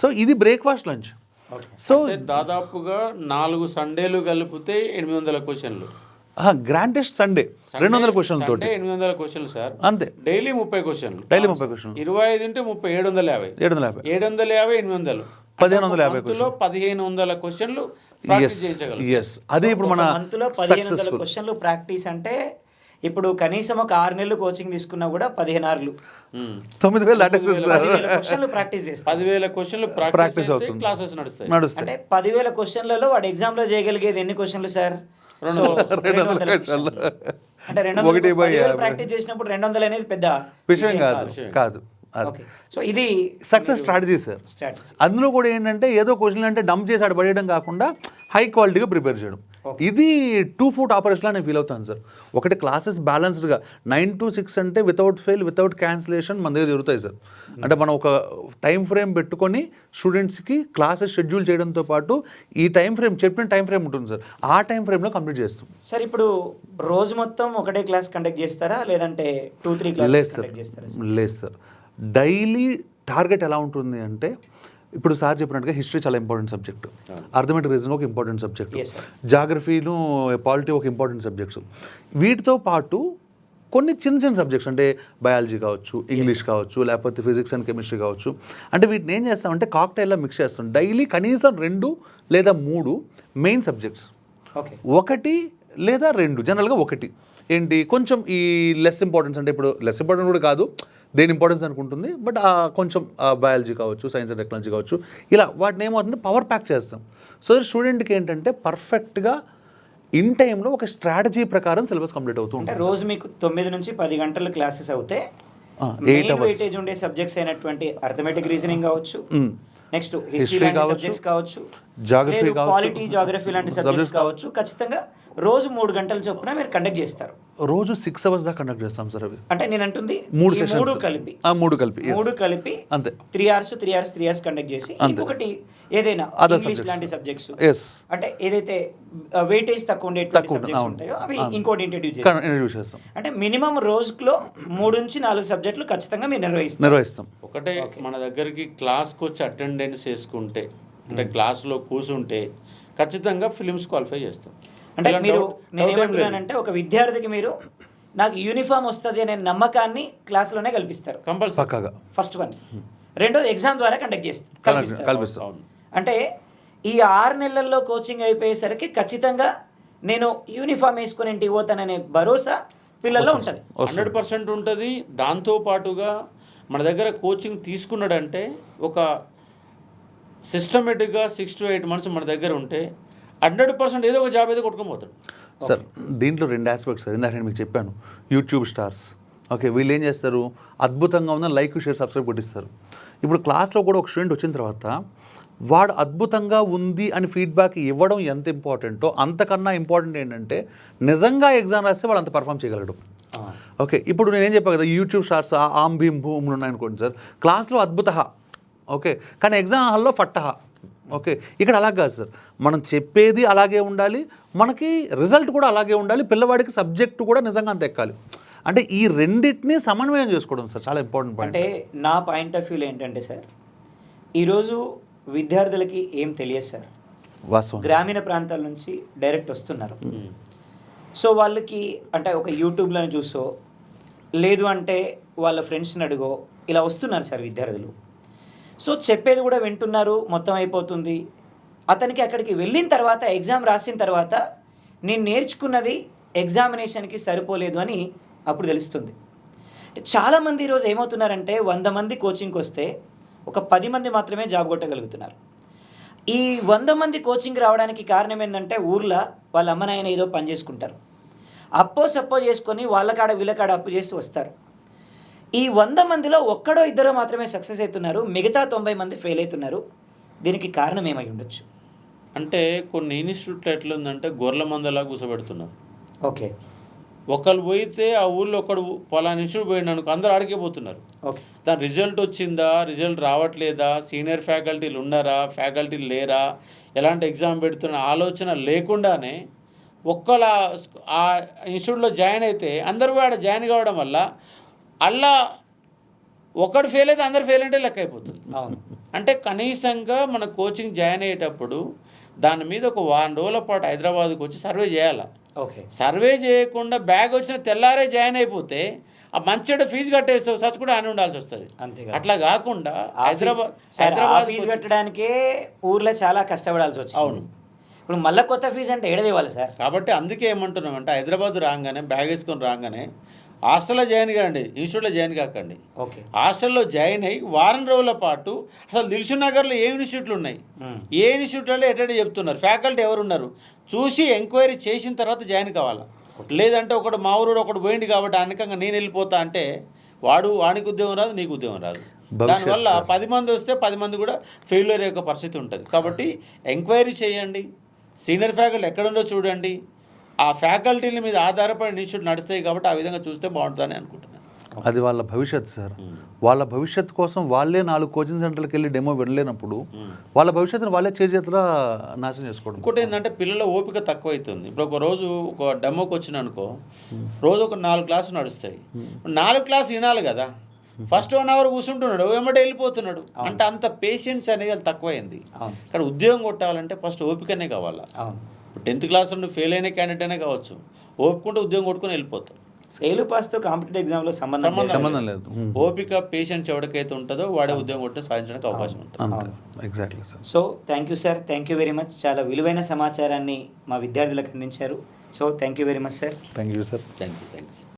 సో ఇది బ్రేక్ఫాస్ట్ లంచ్. సో దాదాపుగా 4 సండేలు కలిపితే 800 క్వశ్చన్లు. గ్రాండ్ టెస్ట్ సండే 200 క్వశ్చన్లు తోటి 800 క్వశ్చన్లు సార్. అంతే. డైలీ 30 క్వశ్చన్లు. 25 into 30 750. 800 1500 క్వశ్చన్లు ప్రాక్టీస్ చేయించగలరు. అదే ఇప్పుడు మన మంత్లో 1500 క్వశ్చన్లు ప్రాక్టీస్ అంటే ఇప్పుడు కనీసం ఒక 6 నెలలు కోచింగ్ తీసుకున్నా కూడా 16 ఆర్లు 9,000 క్వశ్చన్లు ప్రాక్టీస్ చేస్తారు. 10,000 క్వశ్చన్లు ప్రాక్టీస్ అవుతుంది, క్లాసెస్ నడుస్తాయి. అంటే 10,000 క్వశ్చన్లలో వాడు ఎగ్జామ్ లో చేయగలిగేది ఎన్ని క్వశ్చన్లు సార్? 200 అంటే 200 ప్రాక్టీస్ చేసినప్పుడు 200 అనేది పెద్ద విషయం కాదు. సో ఇది సక్సెస్ స్ట్రాటజీ సార్. అందులో కూడా ఏంటంటే ఏదో క్వశ్చన్ అంటే డంప్ చేసి ఆడ పడేయడం కాకుండా హై క్వాలిటీగా ప్రిపేర్ చేయడం. ఇది 2 foot ఆపరేషన్లో నేను ఫీల్ అవుతాను సార్. ఒకటి క్లాసెస్ బ్యాలెన్స్డ్గా 9 to 6 అంటే వితౌట్ ఫెయిల్, వితౌట్ క్యాన్సిలేషన్ మన దగ్గర జరుగుతాయి సార్. అంటే మనం ఒక టైం ఫ్రేమ్ పెట్టుకొని స్టూడెంట్స్కి క్లాసెస్ షెడ్యూల్ చేయడంతో పాటు ఈ టైం ఫ్రేమ్, చెప్పిన టైం ఫ్రేమ్ ఉంటుందిసార్, ఆ టైం ఫ్రేమ్లో కంప్లీట్ చేస్తాం సార్. ఇప్పుడు రోజు మొత్తం ఒకటే క్లాస్ కండక్ట్ చేస్తారా, లేదంటే 2-3 క్లాసెస్ కండక్ట్ చేస్తారా? లేదు సార్, డైలీ టార్గెట్ ఎలా ఉంటుంది అంటే, ఇప్పుడు సార్ చెప్పినట్టుగా హిస్టరీ చాలా ఇంపార్టెంట్ సబ్జెక్ట్, అర్థమెటిక్ రీజనింగ్ ఒక ఇంపార్టెంట్ సబ్జెక్ట్, జాగ్రఫీను పాలిటీ ఒక ఇంపార్టెంట్ సబ్జెక్ట్స్. వీటితో పాటు కొన్ని చిన్న చిన్న సబ్జెక్ట్స్ అంటే బయాలజీ కావచ్చు, ఇంగ్లీష్ కావచ్చు, లేకపోతే ఫిజిక్స్ అండ్ కెమిస్ట్రీ కావచ్చు. అంటే వీటిని ఏం చేస్తామంటే కాక్టైల్లో మిక్స్ చేస్తాం. డైలీ కనీసం 2 లేదా 3 మెయిన్ సబ్జెక్ట్స్, 1 లేదా 2, జనరల్గా 1. ఏంటి కొంచెం ఈ లెస్ ఇంపార్టెన్స్, అంటే ఇప్పుడు లెస్ ఇంపార్టెంట్ కూడా కాదు, దేని ఇంపార్టెన్స్ అనుకుంటుంది, బట్ కొంచెం బయాలజీ కావచ్చు, సైన్స్ అండ్ టెక్నాలజీ కావచ్చు, ఇలా వాటిని ఏమవుతుంది పవర్ ప్యాక్ చేస్తాం. సో స్టూడెంట్కి ఏంటంటే పర్ఫెక్ట్గా ఇన్ టైంలో ఒక స్ట్రాటజీ ప్రకారం సిలబస్ కంప్లీట్ అవుతూ అంటే ఉంటుంది. రోజు మీకు 9 నుంచి 10 గంటల క్లాసెస్ అవుతే 8 hours. వెయిటేజ్ ఉండే సబ్జెక్ట్స్ అయినటువంటి అర్థమెటిక్ రీజనింగ్ కావచ్చు, నెక్స్ట్ హిస్టరీ History లాంటి కావచ్చు, సబ్జెక్ట్స్ కావచ్చు, Geography కావచ్చు, పాలిటీ జాగ్రఫీ లాంటి సబ్జెక్ట్స్ subjects కావచ్చు, ఖచ్చితంగా రోజు 3 గంటల చొప్పున మీరు కండక్ట్ చేస్తారు. రోజు 6 hours దాకా కండక్ట్ చేస్తాం సార్ అవి. అంటే నేను అంటుంది 3 ఈ సెషన్స్, మూడు కలిపి 3 కలిపి, yes. 3 కలిపి అంతే. 3 hours 3 hours 3 hours కండక్ట్ చేసి అంతే. ఇంకొకటి ఏదైనా Other ఇంగ్లీష్ subjects. లాంటి సబ్జెక్ట్స్ ఎస్, అంటే ఏదైతే వెయిటేజ్ తక్కువ ఉండే తక్కువ సబ్జెక్ట్స్ అవును. ఉంటాయో అవి అవును. ఇంకోటి ఇంట్రడ్యూస్ చేస్తారు. ఇంట్రడ్యూస్ చేస్తాం, అంటే మినిమం రోజులో 3 నుంచి 4 సబ్జెక్టులు ఖచ్చితంగా మీరు నిర్వహిస్తారు. నిర్వహిస్తాం. ఒకటే మన దగ్గరికి క్లాస్కి వచ్చి అటెండెన్స్ వేసుకుంటే, అంటే క్లాస్లో కూర్చుంటే ఖచ్చితంగా ఫిలిమ్స్ క్వాలిఫై చేస్తాం. అంటే ఇలా మీరు doubt నేను ఏం లేదు. ఏమంటున్నానంటే ఒక విద్యార్థికి మీరు నాకు యూనిఫామ్ వస్తుంది అనే నమ్మకాన్ని క్లాస్లోనే కల్పిస్తారు. కంపల్సరీ. పక్కాగా ఫస్ట్ వన్. రెండోది ఎగ్జామ్ ద్వారా కండక్ట్ చేస్తారు. కల్పిస్తాం. అవును. అంటే ఈ 6 నెలల్లో కోచింగ్ అయిపోయేసరికి ఖచ్చితంగా నేను యూనిఫామ్ వేసుకొని ఇంటికి పోతాననే భరోసా పిల్లల్లో ఉంటుంది. 100% ఉంటుంది. దాంతో పాటుగా మన దగ్గర కోచింగ్ తీసుకున్నాడంటే ఒక సిస్టమేటిక్గా 6 to 8 months మన దగ్గర ఉంటే 100% ఏదో ఒక జాబ్ ఏదో కొట్టుకొని పోతాడు. సార్ దీంట్లో 2 ఆస్పెక్ట్స్ సార్. ఇందాక నేను మీకు చెప్పాను యూట్యూబ్ స్టార్స్, ఓకే, వీళ్ళు ఏం చేస్తారు, అద్భుతంగా ఉందని లైక్ షేర్ సబ్స్క్రైబ్ కొట్టిస్తారు. ఇప్పుడు క్లాస్లో కూడా ఒక స్టూడెంట్ వచ్చిన తర్వాత వాడు అద్భుతంగా ఉంది అని ఫీడ్బ్యాక్ ఇవ్వడం ఎంత ఇంపార్టెంటో అంతకన్నా ఇంపార్టెంట్ ఏంటంటే నిజంగా ఎగ్జామ్ రాస్తే వాడు అంత పర్ఫామ్ చేయగలడు. ఓకే, ఇప్పుడు నేనేం చెప్పాను కదా, యూట్యూబ్ స్టార్స్ ఆమ్ భీమ్ భూములు ఉన్నాయనుకోండి సార్, క్లాస్లో అద్భుత, ఓకే, కానీ ఎగ్జామ్ హాల్లో ఫట్టహ. ఓకే, ఇక్కడ అలా కాదు సార్, మనం చెప్పేది అలాగే ఉండాలి, మనకి రిజల్ట్ కూడా అలాగే ఉండాలి, పిల్లవాడికి సబ్జెక్టు కూడా నిజంగా అంత ఎక్కాలి. అంటే ఈ రెండింటిని సమన్వయం చేసుకోవడం సార్ చాలా ఇంపార్టెంట్ పాయింట్. అంటే నా పాయింట్ ఆఫ్ వ్యూలో ఏంటంటే సార్, ఈరోజు విద్యార్థులకి ఏం తెలియదు సార్. వాస్తవం. గ్రామీణ ప్రాంతాల నుంచి డైరెక్ట్ వస్తున్నారు. సో వాళ్ళకి అంటే ఒక యూట్యూబ్లో చూసో లేదు అంటే వాళ్ళ ఫ్రెండ్స్ని అడుగో ఇలా వస్తున్నారు సార్ విద్యార్థులు. సో చెప్పేది కూడా వింటున్నారు, మొత్తం అయిపోతుంది. అతనికి అక్కడికి వెళ్ళిన తర్వాత ఎగ్జామ్ రాసిన తర్వాత నేను నేర్చుకున్నది ఎగ్జామినేషన్కి సరిపోలేదు అని అప్పుడు తెలుస్తుంది. చాలామంది ఈరోజు ఏమవుతున్నారంటే 100 మంది కోచింగ్కి వస్తే ఒక 10 మంది మాత్రమే జాబ్ కొట్టగలుగుతున్నారు. ఈ 100 మంది కోచింగ్ రావడానికి కారణం ఏంటంటే ఊర్లో వాళ్ళ అమ్మ నాయన ఏదో పని చేసుకుంటారు, అప్పో సప్పో చేసుకొని వాళ్ళ కాడ వీళ్ళ కాడ అప్పు చేసి వస్తారు. ఈ 100 మందిలో ఒక్కడో ఇద్దరో మాత్రమే సక్సెస్ అవుతున్నారు, మిగతా 90 మంది ఫెయిల్ అవుతున్నారు. దీనికి కారణం ఏమై ఉండొచ్చు? అంటే కొన్ని ఇన్స్టిట్యూట్లు ఎట్లా ఉందంటే గొర్రెల మందలా కూర్చోబెడుతున్నారు. ఓకే, ఒకళ్ళు పోయితే ఆ ఊళ్ళో ఒకడు పలానా ఇన్స్టిట్యూట్ పోయినాను అందరూ అడిగిపోతున్నారు. ఓకే, దాని రిజల్ట్ వచ్చిందా, రిజల్ట్ రావట్లేదా, సీనియర్ ఫ్యాకల్టీలు ఉన్నారా, ఫ్యాకల్టీలు లేరా, ఎలాంటి ఎగ్జామ్ పెడుతున్న ఆలోచన లేకుండానే ఒక్కళ్ళ ఆ ఇన్స్టిట్యూట్లో జాయిన్ అయితే అందరూ కూడా జాయిన్ కావడం వల్ల అలా ఒకడు ఫెయిల్ అయితే అందరు ఫెయిల్ అంటే లెక్క అయిపోతుంది. అవును. అంటే కనీసంగా మన కోచింగ్ జాయిన్ అయ్యేటప్పుడు దాని మీద ఒక 1 రోజుల పాటు హైదరాబాద్కి వచ్చి సర్వే చేయాలి. ఓకే, సర్వే చేయకుండా బ్యాగ్ వచ్చిన తెల్లారే జాయిన్ అయిపోతే ఆ మంచిగా ఫీజు కట్టేస్తావు, సచ్ కూడా అని ఉండాల్సి వస్తుంది. అంతేగా. అట్లా కాకుండా హైదరాబాద్ ఫీజు కట్టడానికే ఊర్లో చాలా కష్టపడాల్సి వచ్చింది. అవును. ఇప్పుడు మళ్ళీ కొత్త ఫీజు అంటే ఏడదేవాలి సార్. కాబట్టి అందుకే ఏమంటున్నామంటే హైదరాబాద్ రాగానే బ్యాగ్ వేసుకొని రాగానే హాస్టల్లో జాయిన్ కాండి, ఇన్స్టిట్యూట్లో జాయిన్ కాకండి. ఓకే, హాస్టల్లో జాయిన్ అయ్యి 1 రోజుల పాటు అసలు దిల్సుఖ్ నగర్లో ఏ ఇన్స్టిట్యూట్లు ఉన్నాయి, ఏ ఇన్స్టిట్యూట్లలో ఎటెండ్ చెప్తున్నారు, ఫ్యాకల్టీ ఎవరు ఉన్నారు చూసి ఎంక్వైరీ చేసిన తర్వాత జాయిన్ కావాలా. లేదంటే ఒకడు మా ఊరు ఒకడు పోయింది కాబట్టి అనకంగా నేను వెళ్ళిపోతా అంటే వానికి ఉద్యోగం రాదు, నీకు ఉద్యోగం రాదు. దానివల్ల 10 మంది వస్తే 10 మంది కూడా ఫెయిల్యూర్ అయ్యే పరిస్థితి ఉంటుంది. కాబట్టి ఎంక్వైరీ చేయండి, సీనియర్ ఫ్యాకల్టీ ఎక్కడుందో చూడండి, ఆ ఫ్యాకల్టీల మీద ఆధారపడి ఇన్స్టిట్యూట్ నడుస్తాయి కాబట్టి ఆ విధంగా చూస్తే బాగుంటుందని అనుకుంటున్నాను. అది వాళ్ళ భవిష్యత్ సార్. వాళ్ళ భవిష్యత్తు కోసం వాళ్ళే 4 కోచింగ్ సెంటర్లకు వెళ్ళి డెమో వెళ్ళలేనప్పుడు వాళ్ళ భవిష్యత్తును వాళ్ళే చేతులా నాశనం చేసుకోవడం. ఇంకోటి ఏంటంటే పిల్లల ఓపిక తక్కువ అవుతుంది. ఇప్పుడు ఒక రోజు ఒక డెమోకి వచ్చిన అనుకో, రోజు ఒక 4 క్లాసులు నడుస్తాయి, 4 క్లాసులు వినాలి కదా, ఫస్ట్ 1 hour కూర్చుంటున్నాడు, వెంబడి వెళ్ళిపోతున్నాడు. అంటే అంత పేషెన్స్ అనేది తక్కువైంది. ఇక్కడ ఉద్యోగం కొట్టాలంటే ఫస్ట్ ఓపికనే కావాలా. ఇప్పుడు 10th క్లాస్లో నువ్వు ఫెయిల్ అయిన క్యాండిడేట్ అనే కావచ్చు, ఓపుకుంటే ఉద్యోగం కొట్టుకొని వెళ్ళిపోతావు. ఫెయిల్ పాస్తో కాంపిటేటివ్ ఎగ్జామ్లో సంబంధం లేదు. ఓపిక పేషెన్స్ ఎవరికైతే ఉంటుందో వాడే ఉద్యోగం కొట్టి సాధించడానికి అవకాశం ఉంటుంది. Exactly sir. So thank you sir, thank you very much. చాలా విలువైన సమాచారాన్ని మా విద్యార్థులకు అందించారు. So thank you very much sir. Thank you sir. Thank you.